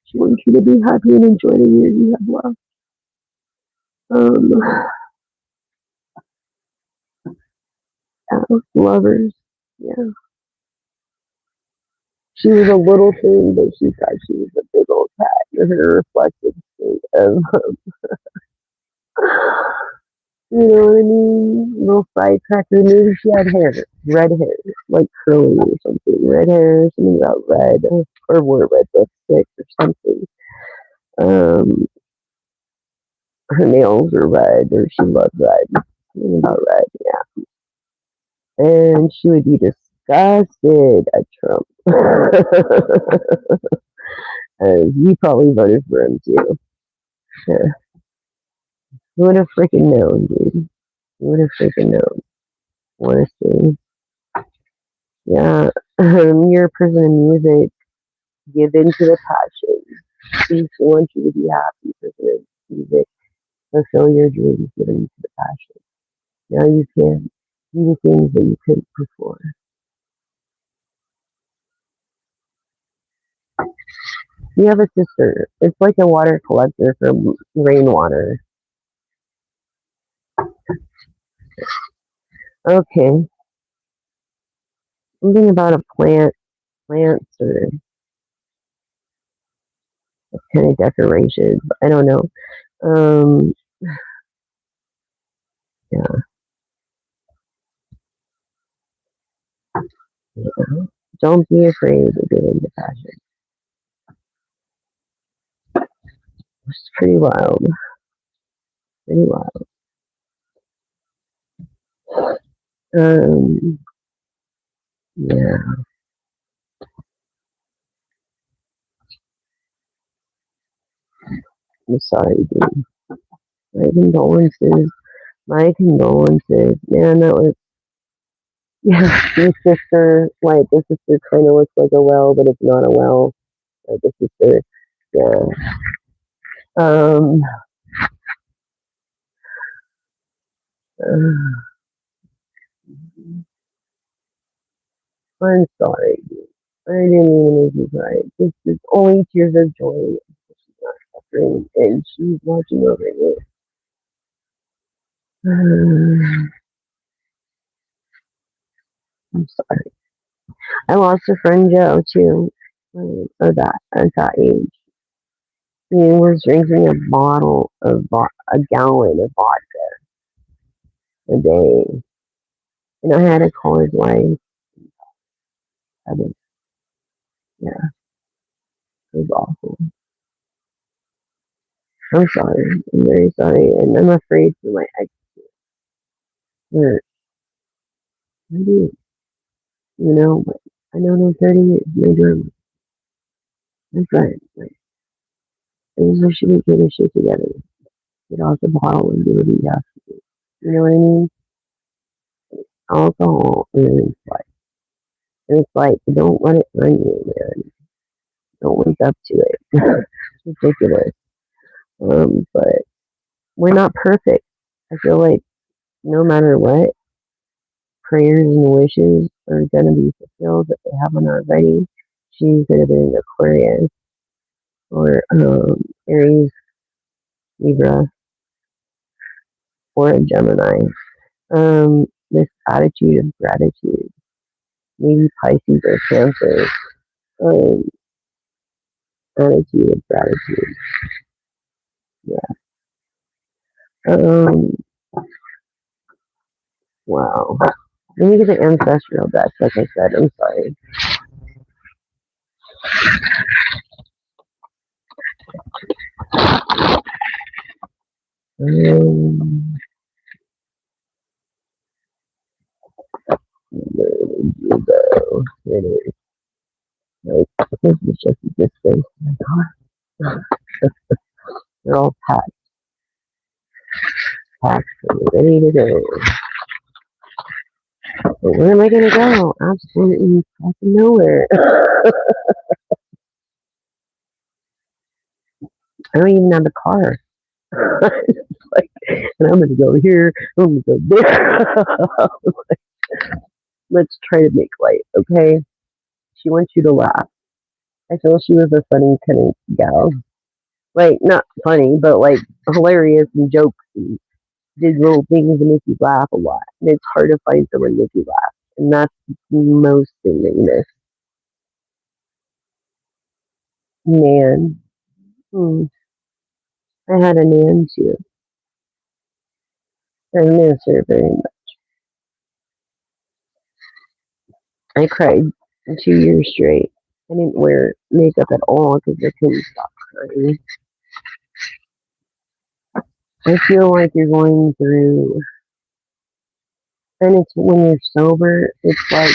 She wants you to be happy and enjoy the years you have left. Um, yeah, lovers. Yeah. She was a little thing, but she thought she was a big old cat with her reflective state of, you know what I mean? Little firecracker. Maybe she had hair, red hair, like curly or something. Red hair, something about red, or wore red lipstick or something. Um, her nails are red, or she loved red. Something about red, yeah. And she would be disgusted at Trump. As you probably voted for him too. Yeah. Who would have freaking known, dude? Who would have freaking known? Honestly. Yeah. You're a person of music. Give into the passion. She wants you to be happy, person of music. Fulfill your dreams, give into the passion. Now you can do the things that you couldn't before. You have a sister. It's like a water collector for rainwater. Okay. Something about a plants, or kind of decorations. I don't know. Um, yeah. Yeah. Don't be afraid to get into fashion. It's pretty wild. Pretty wild. Um, yeah. I'm sorry, dude. My condolences. My condolences. Man, that was, yeah, your sister, like, the sister kind of looks like a well, but it's not a well. Like, the sister, yeah. Um, I'm sorry, dude. I didn't mean to make you cry. This is only tears of joy. She's not suffering, and she's watching over you. I'm sorry. I lost a friend, Joe, too. At that age. He was drinking a gallon of vodka a day. And I had to call his wife. I mean, yeah, it was awful. I'm sorry. I'm very sorry. And I'm afraid for my ex. Hurt. I do. You know, but I know him 30 years. My girl, my friend. Like, I just wish we could get his shit together. Get off the bottle and do what he has to do. You know what I mean? Alcohol is like, and it's like, don't let it run you, man. Don't wake up to it. It's ridiculous. But we're not perfect. I feel like no matter what, prayers and wishes are gonna be fulfilled if they haven't already. She's gonna be an Aquarius or Aries, Libra, or a Gemini. This attitude of gratitude, maybe Pisces or Cancer. Um, attitude of gratitude. Yeah. Um, Wow. Let me get the ancestral deck, like I said. I'm sorry. Where did you go? Here it is. Like, this is just a distance. Oh my god. They're all packed and ready to go. But where am I gonna go? Absolutely fucking nowhere. I don't even have a car. Like, and I'm gonna go here. I'm gonna go there. Let's try to make light, okay? She wants you to laugh. I feel she was a funny kind of gal. Like, not funny, but like hilarious and jokes and did little things to make you laugh a lot. And it's hard to find someone to make you laugh. And that's the most thing that you miss. Nan. Hmm. I had a Nan too. I miss her very much. I cried 2 years straight. I didn't wear makeup at all because I couldn't stop crying. I feel like you're going through, and it's when you're sober, it's like,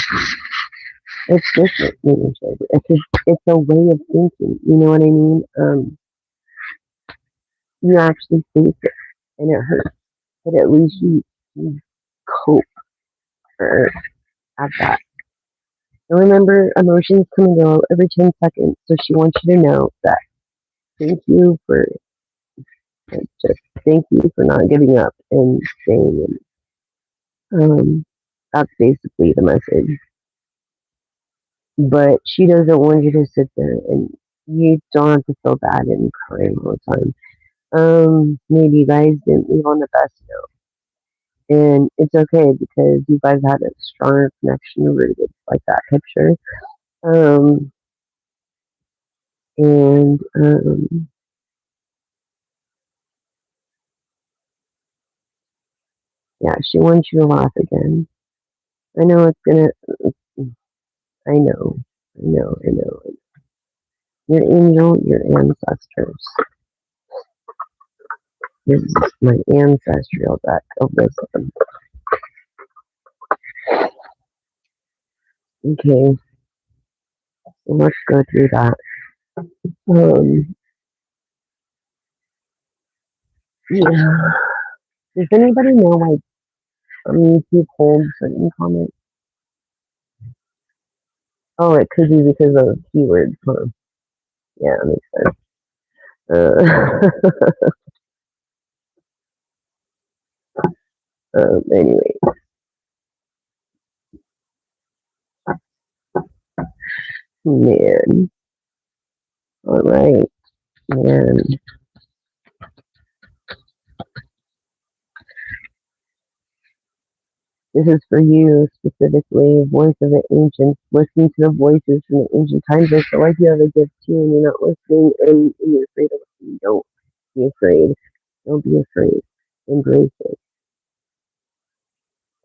it's different when you're sober. It's a way of thinking, you know what I mean? You actually think it, and it hurts, but at least you cope or at that. And remember, emotions come and go every 10 seconds, so she wants you to know that thank you for, just thank you for not giving up and staying. That's basically the message. But she doesn't want you to sit there and you don't have to feel bad and crying all the time. Maybe you guys didn't leave on the best note. And it's okay because you guys had a stronger connection rooted like that picture. Um, and yeah, she wants you to laugh again. I know it's gonna, I know, I know. Your angel, your ancestors. This is my ancestral deck of wisdom. Okay, so let's go through that. Um, yeah. Does anybody know why YouTube holds certain comments? Oh, it could be because of keywords, huh? Yeah, that makes sense. Anyway, man. All right, man. This is for you specifically, voice of the ancients. Listen to the voices from the ancient times. I feel like you have a gift too, and you're not listening, and you're afraid of listening. Don't be afraid. Don't be afraid. Embrace it.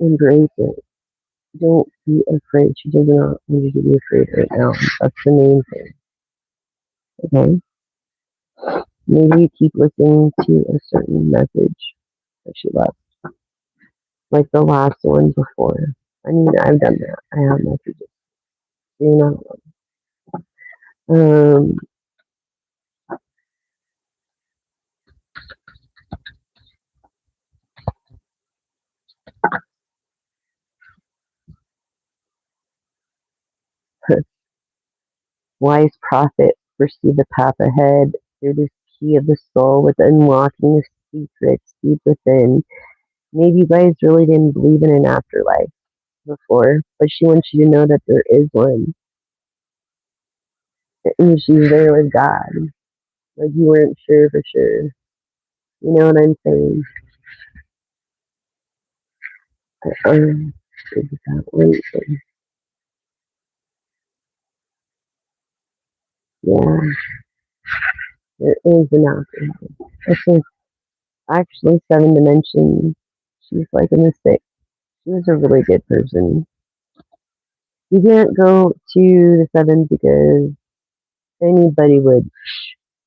Embrace it. Don't be afraid. She does not want you to be afraid right now. That's the main thing. Okay? Maybe you keep listening to a certain message that she left, like the last one before. I mean, I've done that. I have messages. You're not alone. Wise prophet, foresee the path ahead through this key of the soul with unlocking the secrets deep within. Maybe you guys really didn't believe in an afterlife before, but she wants you to know that there is one. And she's there with God. Like you weren't sure for sure. You know what I'm saying? Is that right? Yeah, there is an afterlife. I think actually seven dimensions. She's like in the sixth. She was a really good person. You can't go to the seven because anybody would,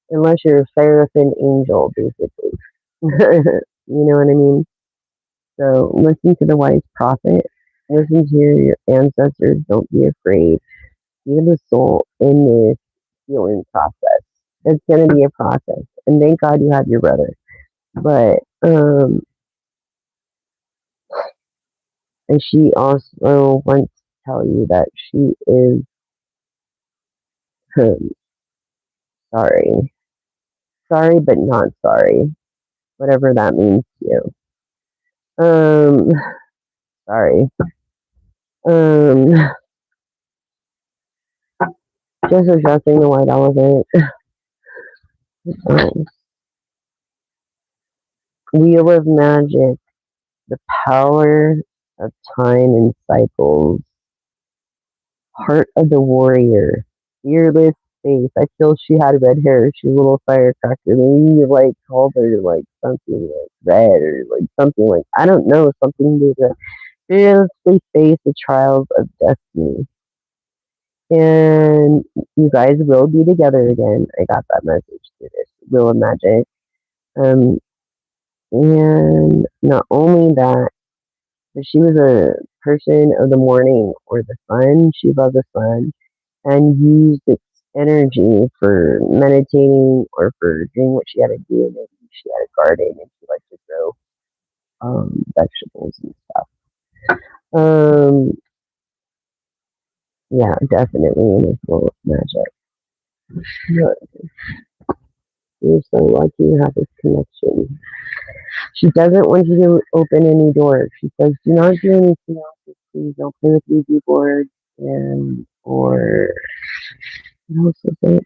unless you're a seraphim angel, basically. You know what I mean? So listen to the wise prophet. Listen to your ancestors. Don't be afraid. You're the soul in this healing process. It's going to be a process. And thank God you have your brother. But, and she also wants to tell you that she is sorry. Sorry, but not sorry. Whatever that means to you. Um, sorry. Um, just addressing the white elephant. Um, Wheel of Magic, the power of time and cycles, heart of the warrior, fearless face. I feel she had red hair. She's a little firecracker. Maybe you like called her like something like red or like something like I don't know something to the fearlessly face the trials of destiny. And you guys will be together again. I got that message through this Wheel of Magic. Um, and not only that, but she was a person of the morning or the sun. She loved the sun and used its energy for meditating or for doing what she had to do. Maybe she had a garden and she liked to grow vegetables and stuff. Um, yeah, definitely in this world of magic. You're so lucky you have this connection. She doesn't want you to open any doors. She says, do not do anything else. Please don't play with Ouija boards and or what else is it?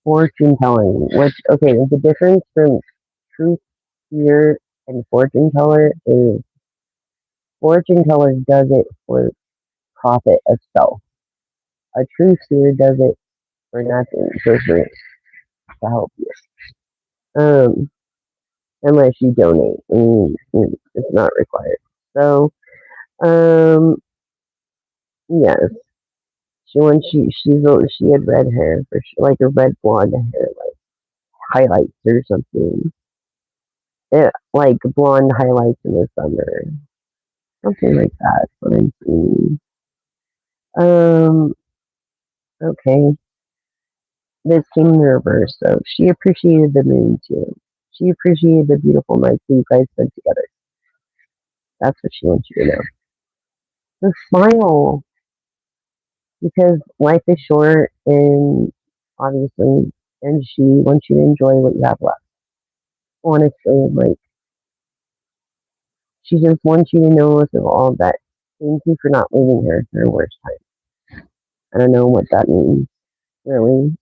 Fortune telling. Which okay, the difference from truth seer and fortune teller is fortune teller does it for profit of self. A truth seer does it for nothing, for free, to help you. Um, unless you donate, it's not required. So, um, yes, she had red hair for sure, like a red blonde hair, like highlights or something. Like blonde highlights in the summer, something like that. What I'm seeing. Um, okay, this came in reverse. So she appreciated the moon too. She appreciated the beautiful nights that you guys spent together. That's what she wants you to know. So smile because life is short and obviously, and she wants you to enjoy what you have left. Honestly, like she just wants you to know with all that. Thank you for not leaving her in her worst time. I don't know what that means, really.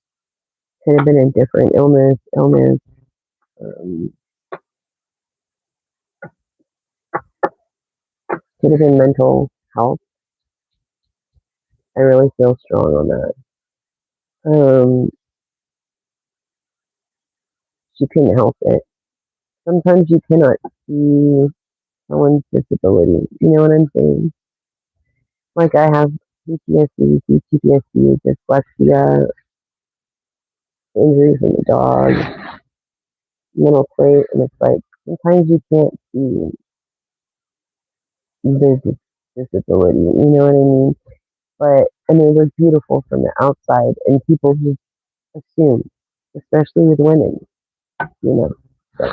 Could have been a different illness. Um, could have been mental health. I really feel strong on that. Um, she couldn't help it. Sometimes you cannot see someone's disability. You know what I'm saying? Like I have PTSD, PTSD, dyslexia, injury from the dog, mental plate, and it's like sometimes you can't see the disability. You know what I mean? But and they look beautiful from the outside, and people just assume, especially with women. You know, so,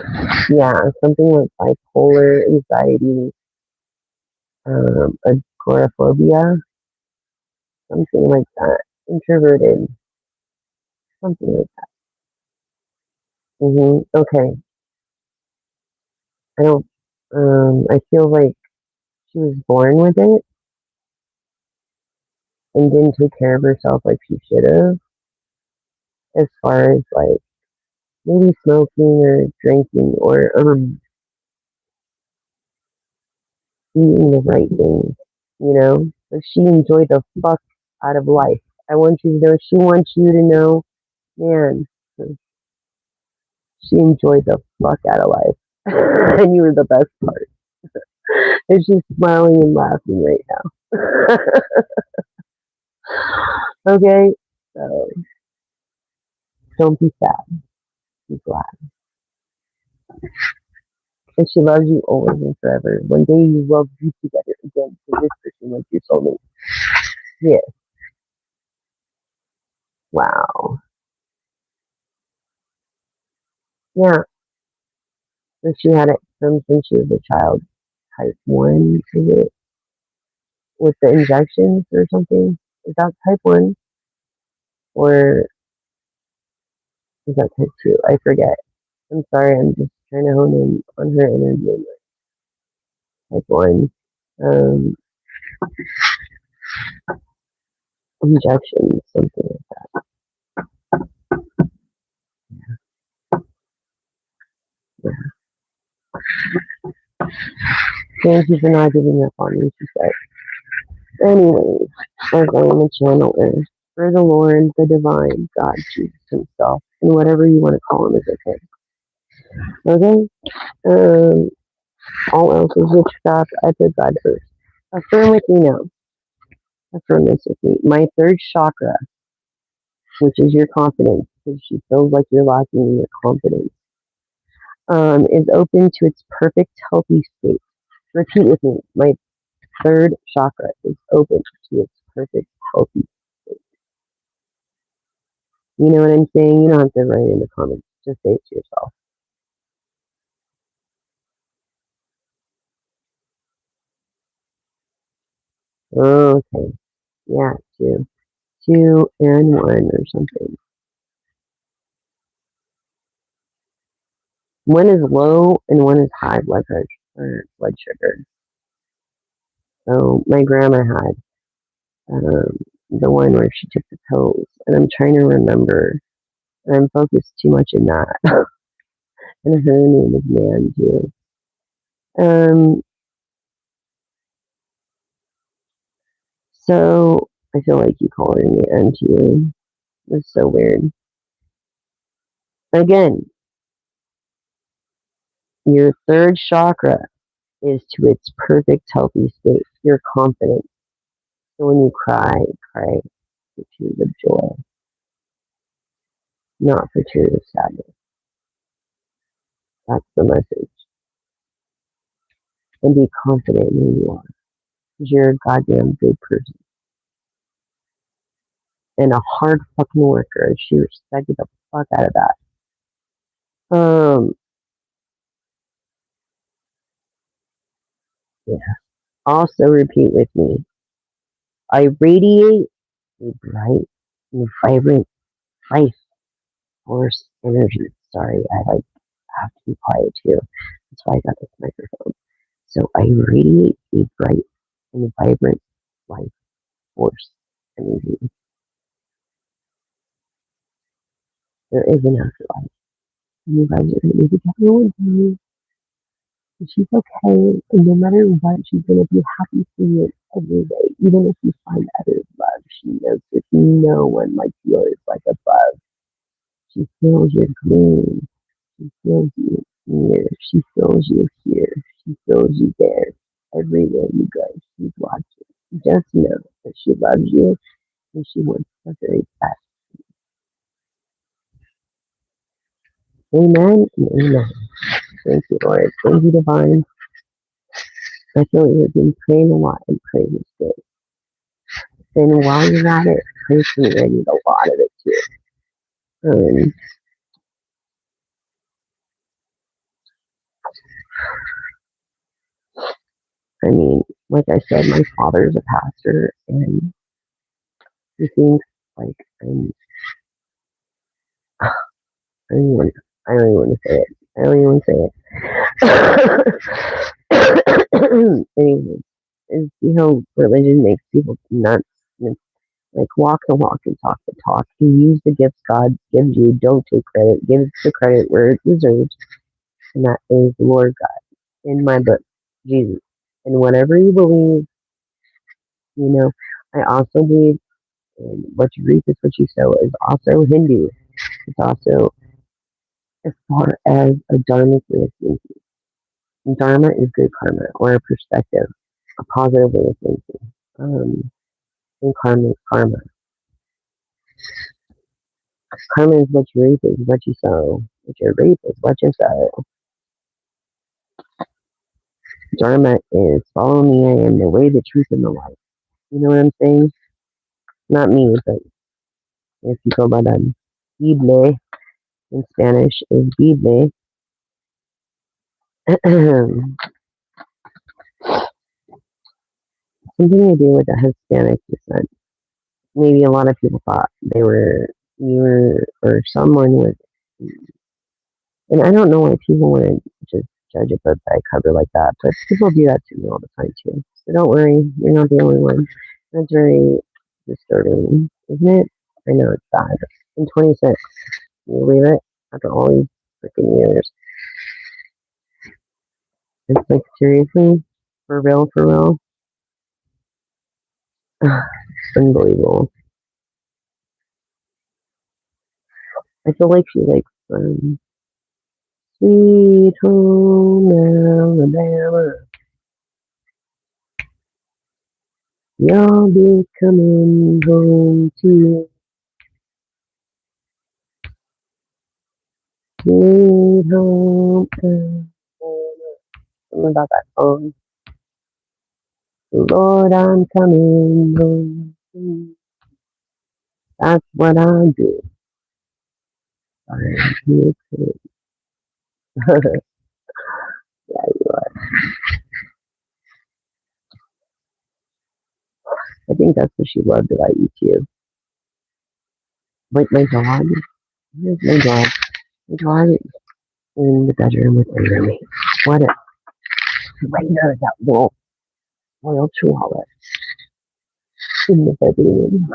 yeah, something like bipolar, anxiety, agoraphobia, something like that. Introverted, something like that. Okay, I don't. I feel like she was born with it and didn't take care of herself like she should have, as far as like maybe smoking or drinking or eating the right things. You know, but she enjoyed the fuck out of life. I want you to know. She wants you to know, man. She enjoyed the fuck out of life, and you were the best part. And she's smiling and laughing right now. Okay? So don't be sad. Be glad. And she loves you always and forever. One day you will be together again because this person was your soulmate. Yeah. Wow. Yeah. So she had it from since she was a child. Type 1, is it? With the injections or something? Is that type 1? Or is that type 2? I forget. I'm sorry, I'm just trying to hone in on her energy. Type 1. Um, injections, something like that. Yeah. Thank you for not giving up on me, she said. Anyways, as I am a channeler for the Lord, the divine God, Jesus himself, and whatever you want to call him is okay. Okay? Um, all else is witchcraft. I put God first. Affirm with me now. Affirm this with me. My third chakra, which is your confidence, because she feels like you're lacking in your confidence, is open to its perfect healthy state. Repeat with me. My third chakra is open to its perfect healthy state. You know what I'm saying? You don't have to write it in the comments. Just say it to yourself. Okay. Yeah, two. Two and one or something. One is low and one is high blood pressure or blood sugar. So my grandma had the one where she took the pills, and I'm trying to remember, and I'm focused too much in that. And her name is Man too. Um, so I feel like you calling me NTU. It's so weird. Again, your third chakra is to its perfect healthy state. You're confident. So when you cry, cry for tears of joy, not for tears of sadness. That's the message. And be confident in who you are. Because you're a goddamn good person. And a hard fucking worker. She respected the fuck out of that. Yeah. Also repeat with me. I radiate a bright and vibrant life force energy. Sorry, I have to be quiet too. That's why I got this microphone. So I radiate a bright and vibrant life force energy. There is an afterlife. You guys are going to be together one day. And she's okay. And no matter what, she's going to be happy for you every day. Even if you find others love, she knows there's no one like yours, like above. She feels your gleam. She feels you near. She feels you here. She feels you there. Everywhere you go, she's watching. Just know that she loves you and she wants the very best. Amen and amen. Thank you, Lord. Thank you, Divine. I feel like you've been praying a lot and praying is good. And while you're at it, pray for me. I need a lot of it too. Um, I mean, like I said, my father's a pastor, and he thinks like I don't even, I don't even want to say it. I don't even say it. Anyway, is you know, religion makes people nuts. And it's like walk the walk and talk the talk. You use the gifts God gives you. Don't take credit. Give the credit where it deserves, and that is the Lord God in my book, Jesus. And whatever you believe, you know, I also believe in what you reap is what you sow is also Hindu. It's also as far as a dharmic way of thinking. Dharma is good karma or a perspective, a positive way of thinking. And karma is karma. Karma is what you reap is what you sow. What you reap is what you sow. Dharma is follow me, I am the way, the truth, and the light. You know what I'm saying? Not me, but if you go by that Bible in Spanish is Bible. Something to do with the Hispanic descent. Maybe a lot of people thought you were, or someone was, and I don't know why people want to just judge a book by cover like that, but people do that to me all the time too. So don't worry, you're not the only one. That's very disturbing, isn't it? I know it's bad. In 26, can you believe it? After all these freaking years. It's like, seriously? For real, for real? Unbelievable. I feel like she likes Sweet Home Alabama. Y'all be coming home to Sweet Home Alabama. Something about that song. Lord, I'm coming home. That's what I do. I'm here to. Yeah, you are. I think that's what she loved about you too. Like my dog. Where's my dog? My dog is in the bedroom with my roommate. What a right there, that little royal chihuahua in the bedroom.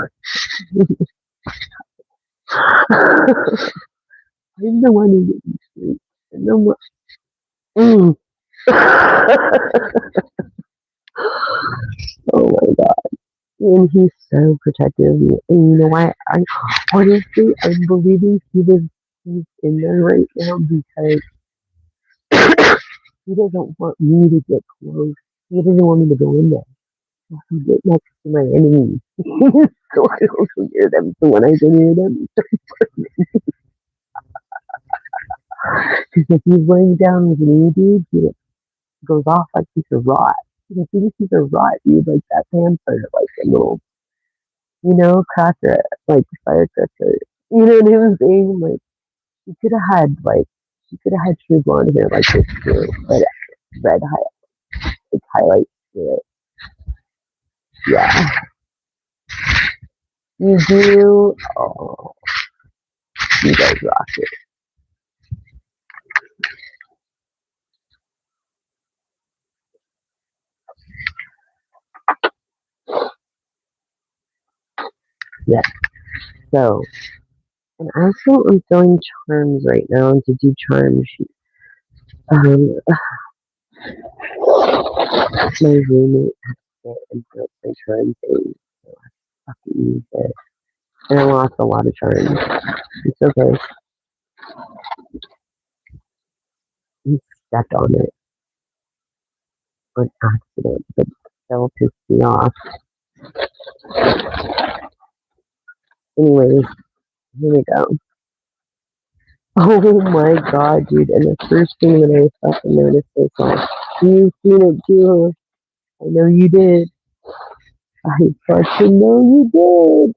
I'm the one who didn't sleep. And then what? Mm. Oh my god. And he's so protective. And you know what? I honestly I'm believing he's in there right now because he doesn't want me to get close. He doesn't want me to go in there. So get next to my enemies. So I don't hear them. So when I can hear them, because if he's laying down with me, dude, he goes off like he's a rot. He thinks he's a rot, dude, like that panther, like a little, cracker, like firecracker. You know what I'm saying? Like, he could have had, like, she could have had true blonde hair like this too, but red like, highlights to it. Yeah. You do? Oh, you guys rock it. Yes. So, and also I'm selling charms right now, and to do charms, um, my roommate and built my charm thing. So I fucking used it. And I lost a lot of charms. It's okay. He stepped on it on accident, but still pissed me off. Anyways, here we go. Oh my god, dude. And the first thing that I fucking noticed was like, you've seen it too. I know you did. I fucking know you did.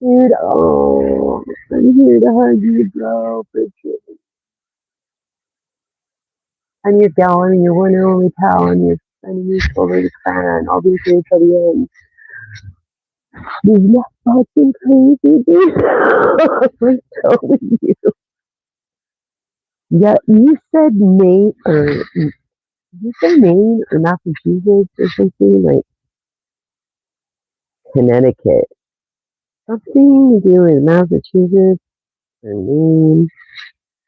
Dude, oh, I'm here to hug you, bro. For sure. I'm your gal, I'm your one and only pal, I'm your friend, and your shoulder fan. I'll be here till the end. This is not fucking crazy, dude. I'm telling you. Yeah, you said Maine, or you said Maine or Massachusetts or something like Connecticut. Something to do with Massachusetts or Maine.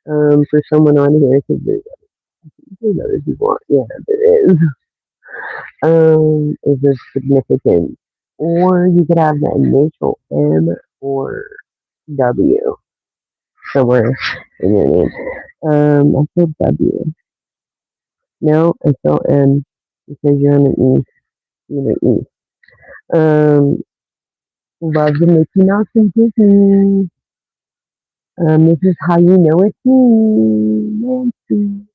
For someone on here, because there's other people. Yeah, there is. Is this significant? Or you could have the initial M or W. somewhere in your name. I feel W. No, I feel M because you're on an E. You're an E. Love the Mickey Mouse and Disney. This is how you know it's me, Nancy.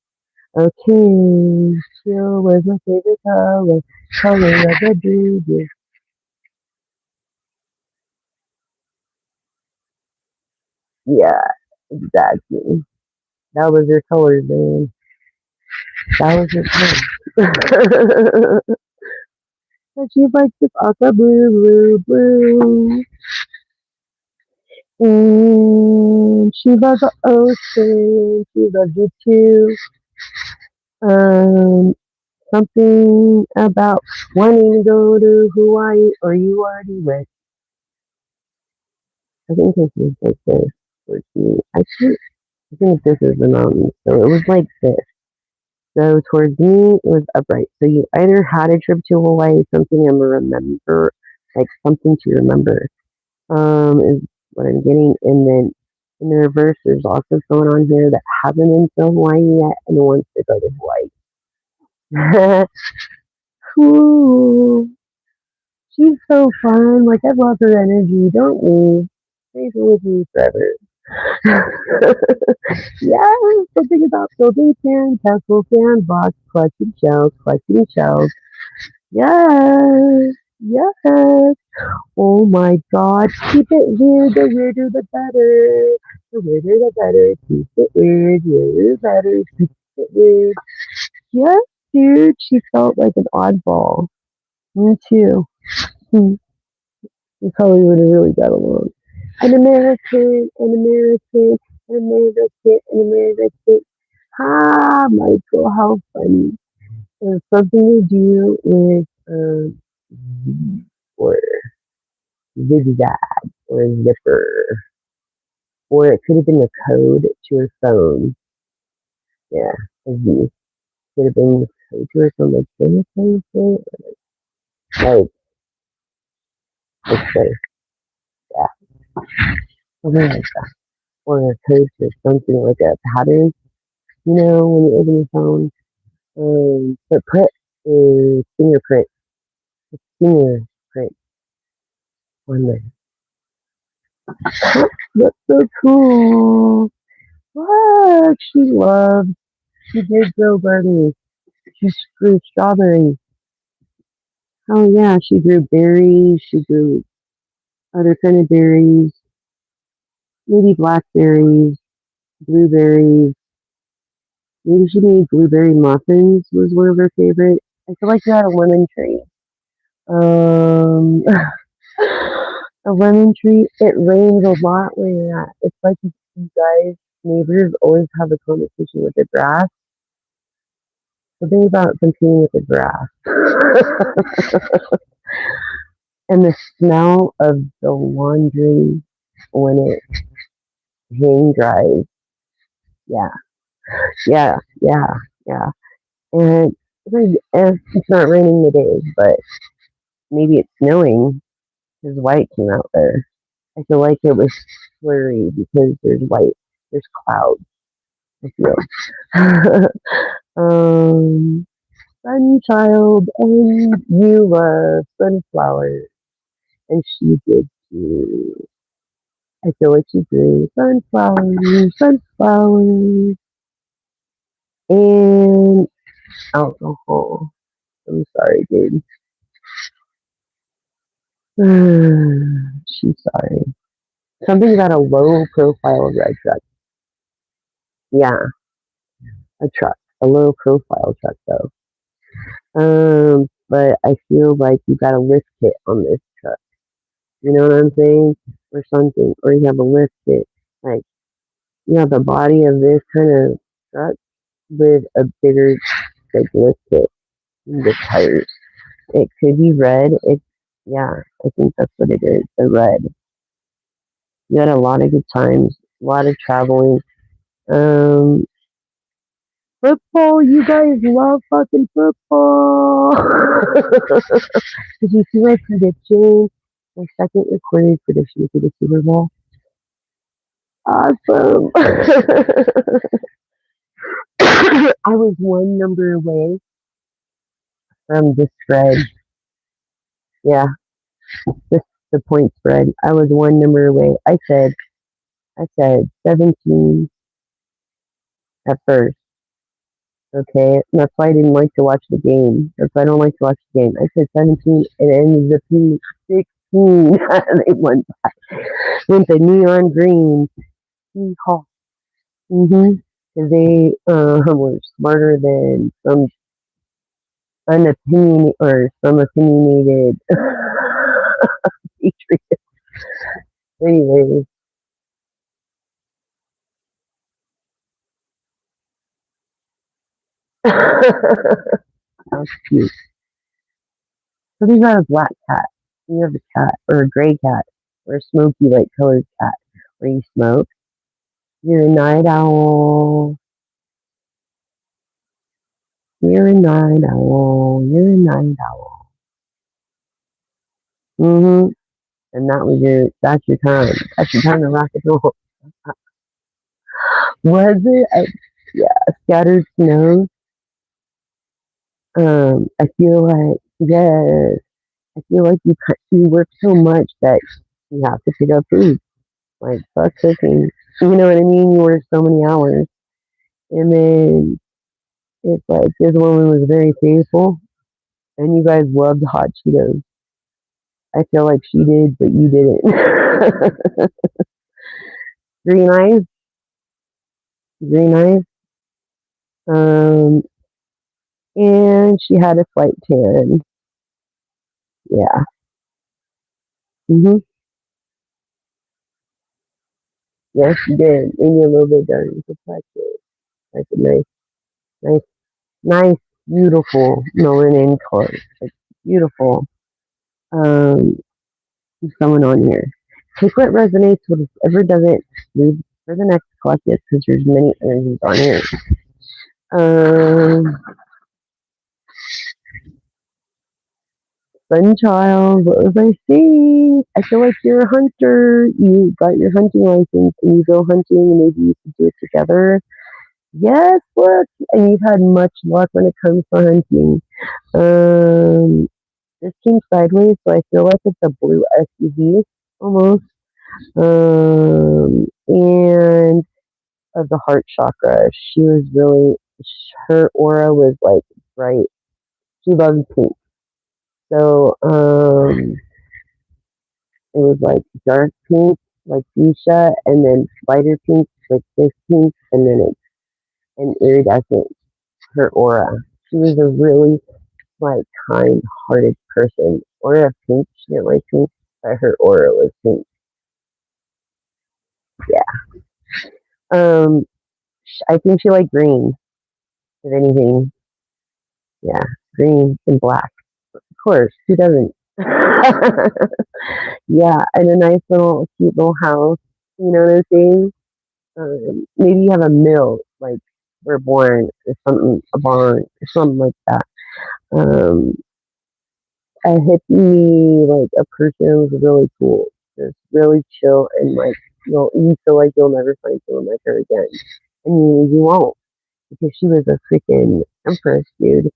Okay, chill was my favorite color. Color of the dream. Yeah, exactly. That was your colors, man. That was your color. But she likes this aqua blue, blue, blue. And she loves the ocean. She loves you too. Um, something about wanting to go to Hawaii, or you already went. I think this is like this towards me. Actually, I think this is the mountain. So it was like this. So towards me, it was upright. So you either had a trip to Hawaii, something I'm remember, like something to remember, is what I'm getting. And then in the reverse, there's also someone on here that hasn't been to Hawaii yet and wants to go to Hawaii. Cool. She's so fun. Like, I love her energy. Don't leave. Stay with me forever. Yeah, something about building sand, castle sandbox, collecting shells. Yes, yes. Oh my God, keep it weird. The weirder the better. The weirder the better. Keep it weird. Weirder the better. Keep it weird. Yes, dude. She felt like an oddball. Me too. Hmm. We probably would have really got along. An American, an American, an American, an American. Ah, Michael, how funny. It something to do with or zigzag or zipper, or it could have been a code to her phone. Yeah, a Z could have been the code to her phone, like phone, like this. Yeah, something like that, or a code to something like a pattern. You know, when you open your phone, but put a fingerprint on there. That's so cool. What? She did grow berries. She grew strawberries. Oh yeah, she grew berries. She grew other kind of berries, maybe blackberries, blueberries. Maybe she made blueberry muffins was one of her favorite. I feel like she had a lemon tree. Um, a lemon tree. It rains a lot where you're at. It's like you guys, neighbors, always have a conversation with the grass. Something about competing with the grass. And the smell of the laundry when it hang dries. Yeah, yeah, yeah, yeah. And it's not raining today, but maybe it's snowing because white came out there. I feel like it was flurry because there's white, there's clouds. I feel. um, Sun child, and you love sunflowers, and she did too. I feel like she grew sunflowers, sunflowers, and alcohol. I'm sorry, dude. She's sorry. Something about a low profile red truck. Yeah, a truck. A low profile truck though. But I feel like you got a lift kit on this truck. You know what I'm saying? Or something. Or you have a lift kit. Like you have the body of this kind of truck with a bigger like lift kit and the tires. It could be red. It's yeah, I think that's what it is. The red. You had a lot of good times, a lot of traveling. Um, football, you guys love fucking football. Did you see my prediction? My second recorded prediction for the Super Bowl? Awesome. I was one number away from the spread. Yeah, this the point spread. I was one number away. I said 17 at first. Okay, and that's why I didn't like to watch the game. That's why I don't like to watch the game. I said 17, and it ended up being 16. They went the neon green. Mm-hmm. They were smarter than some opinionated Patriots. Anyways, that's cute. So these are a black cat. You have a cat or a gray cat or a smoky light colored cat where you smoke. You're a night owl. You're a night owl. You're a night owl. Mm-hmm. And that's your time. That's your time to rock and roll. Was it? Yeah, scattered snow. I feel like, yes, I feel like you work so much that you have to pick up food. Like, fuck cooking. You know what I mean? You work so many hours. And then it's like this woman was very faithful, and you guys loved hot Cheetos. I feel like she did, but you didn't. Green eyes, green eyes. Um, and she had a slight tan. Yeah. Hmm. Yes, she did. Maybe a little bit dark complexion. Like a nice, nice, beautiful melanin color. Like beautiful. Um, someone on here. Take what resonates, whatever doesn't. Leave for the next collective because there's many energies on here. Um, Sunchild, what was I saying? I feel like you're a hunter. You got your hunting license and you go hunting and maybe you could do it together. Yes, look, and you've had much luck when it comes to hunting. Um, this came sideways, so I feel like it's a blue SUV almost. And of the heart chakra, her aura was like bright. She loved pink. So, it was like dark pink, like fuchsia, and then lighter pink, like this pink, and then it's an iridescent, her aura. She was a really like kind-hearted person. Aura of pink, she didn't like pink, but her aura was pink. Yeah. Um, I think she liked green, if anything. Yeah, green and black. Of course, who doesn't? Yeah, and a nice little, cute little house. You know what I'm saying? Maybe you have a mill, like we're born, or something, a barn, or something like that. Um, a hippie, like a person was really cool, just really chill, and like you feel like you'll never find someone like her again, and you won't because she was a freaking empress, dude.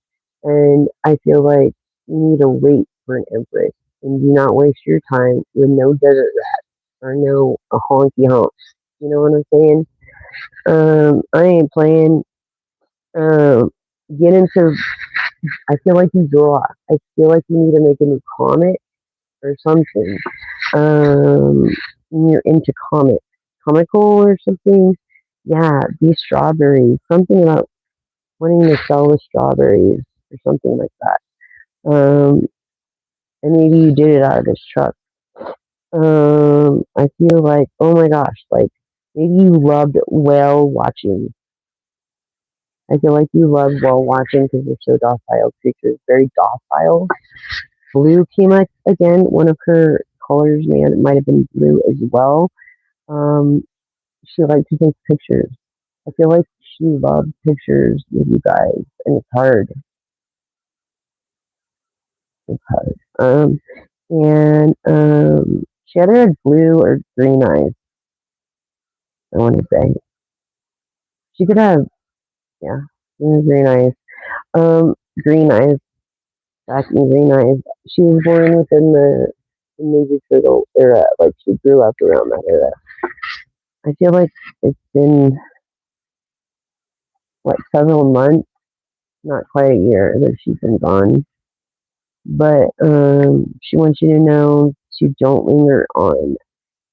And I feel like you need to wait for an empress and do not waste your time with no desert rat or no a honky honk. You know what I'm saying? I ain't playing. Um, get into. I feel like you draw. I feel like you need to make a new comic or something. Um, you're into comical or something. Yeah, these strawberries. Something about wanting to sell the strawberries or something like that. And maybe you did it out of this truck. I feel like, oh my gosh, like maybe you loved whale watching. I feel like you love whale watching because you're so docile creatures, very docile. Blue came up again, one of her colors, man, it might have been blue as well. Um, she liked to take pictures. I feel like she loved pictures with you guys, and it's hard. It's hard. And she either had blue or green eyes. I want to say she could have, yeah, she was very nice. Green eyes, back in green eyes. She was born within the Ninja Turtle era. Like she grew up around that era. I feel like it's been what several months, not quite a year that she's been gone. But she wants you to know to don't linger on.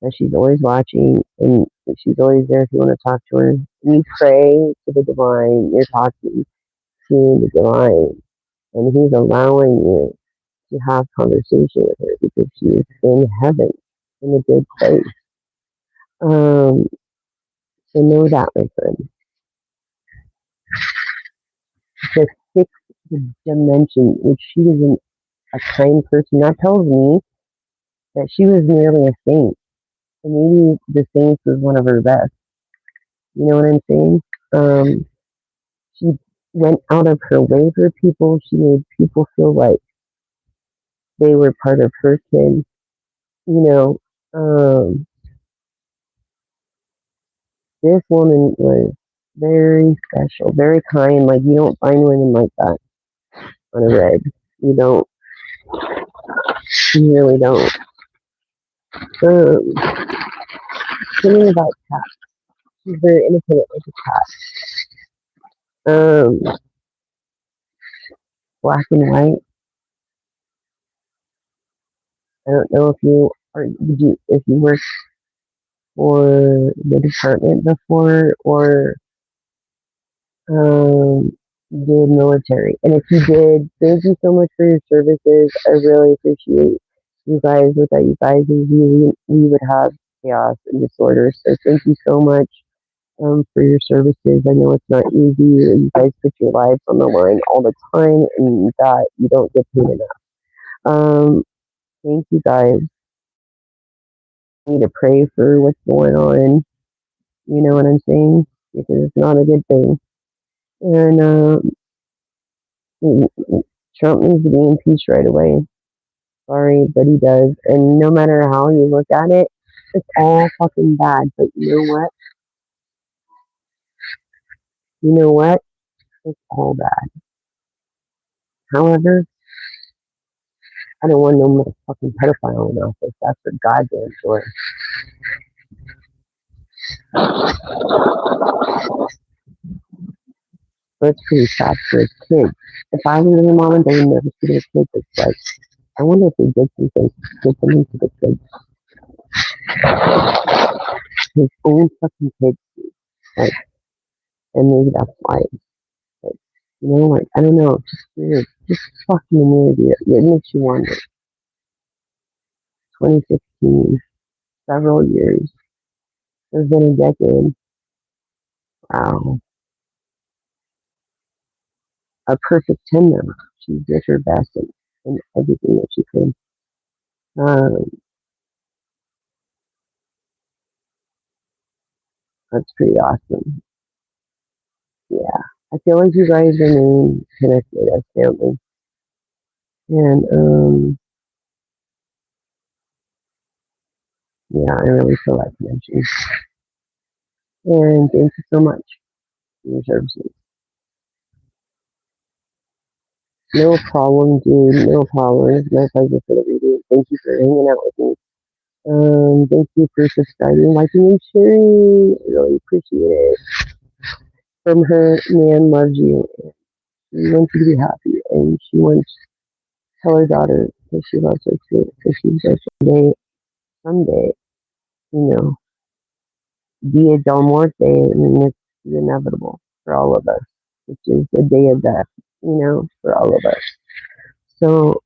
That she's always watching and she's always there if you want to talk to her. You pray to the divine. You're talking to the divine, and he's allowing you to have conversation with her because she is in heaven, in a good place. Um, so know that, my friend. The sixth dimension, which she was a kind person, that tells me that she was merely a saint. And maybe the saints was one of her best. You know what I'm saying? She went out of her way for people. She made people feel like they were part of her kid. You know, this woman was very special, very kind. Like you don't find women like that on a reg. You don't. You really don't. Something about cats. She's very independent like a cat. Black and white. I don't know if you are. Did you if you worked for the department before or did military. And if you did, thank you so much for your services. I really appreciate you guys. Without you guys, we would have chaos and disorder. So thank you so much for your services. I know it's not easy. You guys put your lives on the line all the time, and that you don't get paid enough. Thank you guys. I need to pray for what's going on. You know what I'm saying? Because it's not a good thing. And Trump needs to be impeached right away. Sorry, but he does. And no matter how you look at it, it's all fucking bad. But you know what? You know what? It's all bad. However, I don't want no motherfucking pedophile in office. That's for goddamn sure. But it's pretty sad for his kids. If I was in mom and they would never see their kids, it's like, I wonder if they did something, did something to the kids. His own fucking kids. Like, and maybe that's why. Like, you know, like, I don't know. Just weird. Just fucking weird. It makes you wonder. 2016, several years. It's been a decade. Wow. A perfect 10 now. She did her best in everything that she could. Um, that's pretty awesome. Yeah. I feel like you guys remain connected as family. And yeah, I really feel that connection. And thank you so much for your services. No problem, dude. No problem. It's my pleasure for the reading. Thank you for hanging out with me. Thank you for subscribing, liking, and sharing. I really appreciate it. From her, man loves you. She wants you to be happy, and she wants to tell her daughter that she loves her too. Because she's like someday, you know, be a Del Morte, and it's inevitable for all of us, which is the day of death, you know, for all of us. So,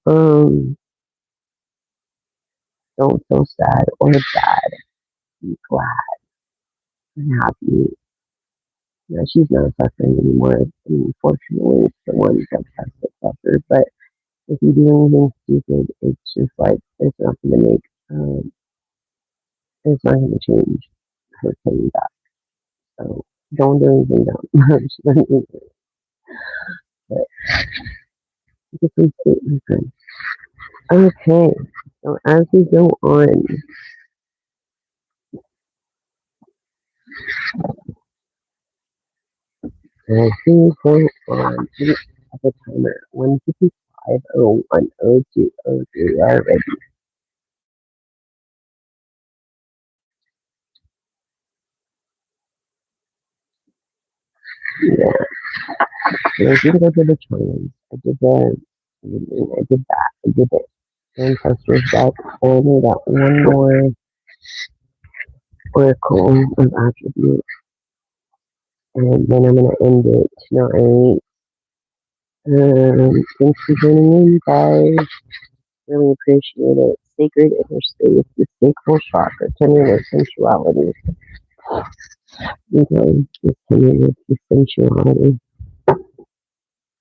don't feel sad or bad. Be glad and happy. You know, she's not suffering anymore. Unfortunately, it's the one that has to suffer. But if you do anything stupid, it's just like it's not going to make, it's not going to change her coming back. So don't do anything dumb. But just be sweet, my friend. Okay, so as we go on, And I think we're on at the timer 1:55:01:02:03 already. Yeah, and I did go to the trainings. I did that. I did it. Ancestors deck, and I got one more oracle of attribute, and then I'm gonna end it tonight. Thanks for joining in, you guys. Really appreciate it. Sacred inner space, the sacral chakra, turning with sensuality. Okay, just turning with sensuality.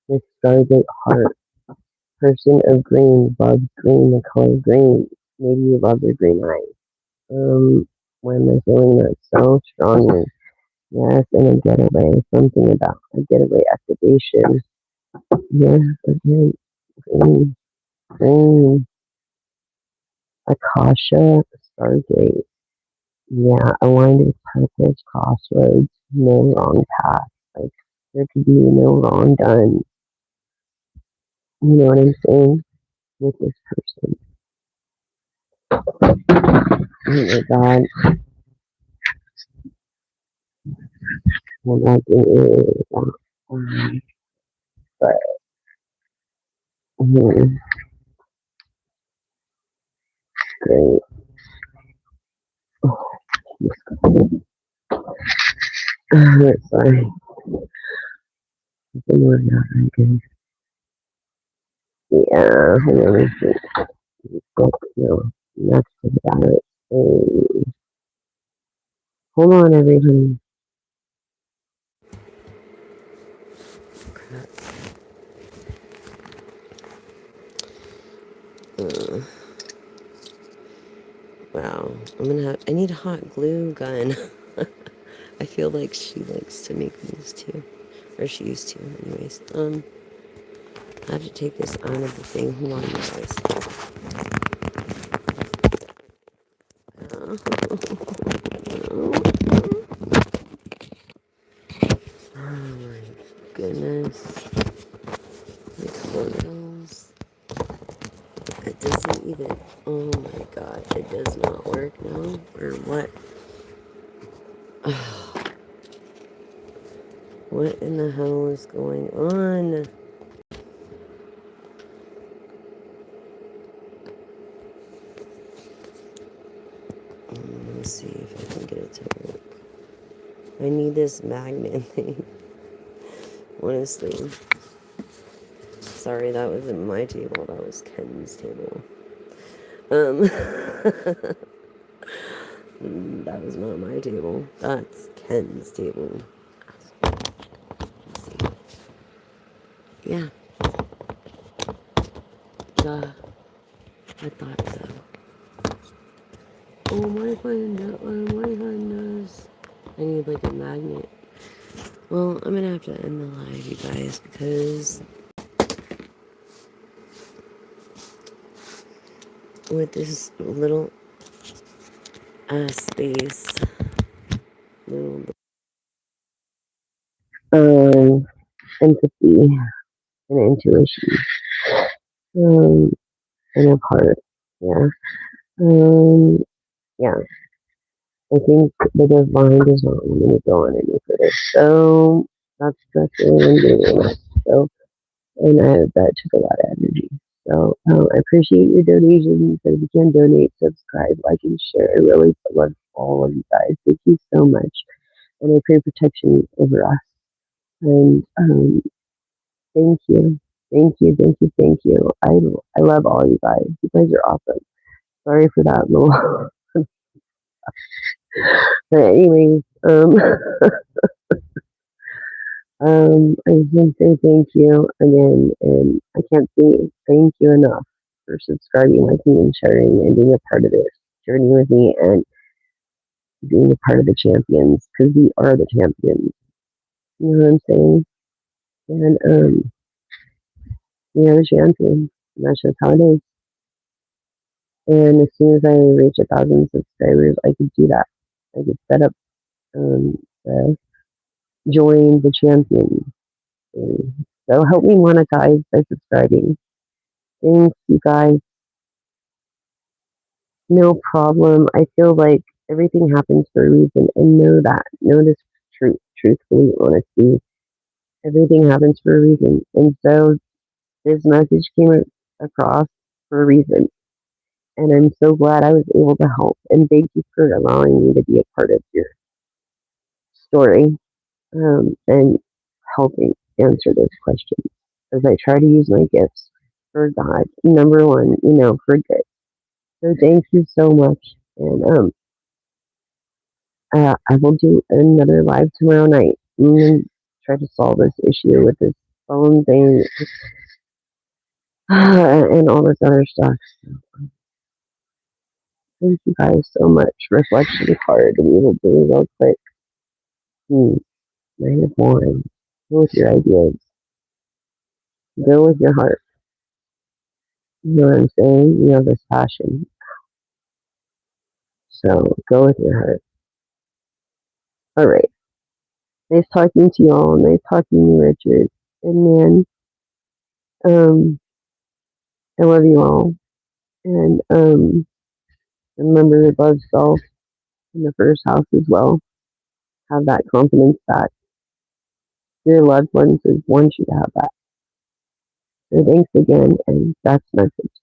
This stargate heart, person of green, loves green, the color green. Maybe you love your green eyes. Why am I feeling that so strongly? Yes, and a getaway, something about a getaway activation. Yeah, again, green, green, Akasha, Stargate. Yeah, aligned with purpose, crossroads, no wrong path. Like, there could be no wrong done. You know what I'm saying? With this person. Oh my god. Well, that is, but, great. Oh, sorry. Yeah, hold on, let me see. No, that's about it. Hold on, everyone. Uh, wow, I need a hot glue gun. I feel like she likes to make these too. Or she used to, anyways. I have to take this out of the thing. Hold on, you guys. Oh my goodness. My photos. It doesn't even. Oh my god, it does not work now? Or what? What in the hell is going on? Let me see if I can get it to work. I need this magnet thing. Honestly. Sorry, that wasn't my table. That was Ken's table. That was not my table. That's Ken's table. Let's see. Yeah. Duh. I thought so. Oh my goodness. Oh my goodness. I need like a magnet. Well, I'm gonna have to end the live, you guys, because with this little space, little empathy and intuition, and a heart. Yeah. Yeah. I think the divine does not want me to go on any further. So that's really what I'm doing right now. So, and that took a lot of energy. So I appreciate your donations. If you can donate, subscribe, like, and share. I really love all of you guys. Thank you so much. And I pray protection over us. And thank you. Thank you, thank you, thank you. I love all you guys. You guys are awesome. Sorry for that little. But anyways, I just want to say thank you again, and I can't say thank you enough for subscribing, liking, and sharing, and being a part of this journey with me, and being a part of the champions, because we are the champions. You know what I'm saying? And we are the champions. And that's just how it is. And as soon as I reach 1,000 subscribers, I could do that. I could set up um, to join the champion thing. So help me monetize by subscribing. Thanks, you guys. No problem. I feel like everything happens for a reason, and know that. Know this truthfully, honestly. Everything happens for a reason, and so this message came across for a reason. And I'm so glad I was able to help. And thank you for allowing me to be a part of your story, and helping answer those questions as I try to use my gifts for God. Number one, for good. So thank you so much. And I will do another live tomorrow night and try to solve this issue with this phone thing and all this other stuff. Thank you guys so much. Reflection card. We will do real quick. Nine of Wands. Go with your ideas. Go with your heart. You know what I'm saying? You have this passion. So go with your heart. All right. Nice talking to you all. Nice talking to you, Richard. And man, um, I love you all. And remember to love self in the first house as well. Have that confidence that your loved ones want you to have that. So thanks again, and that's message.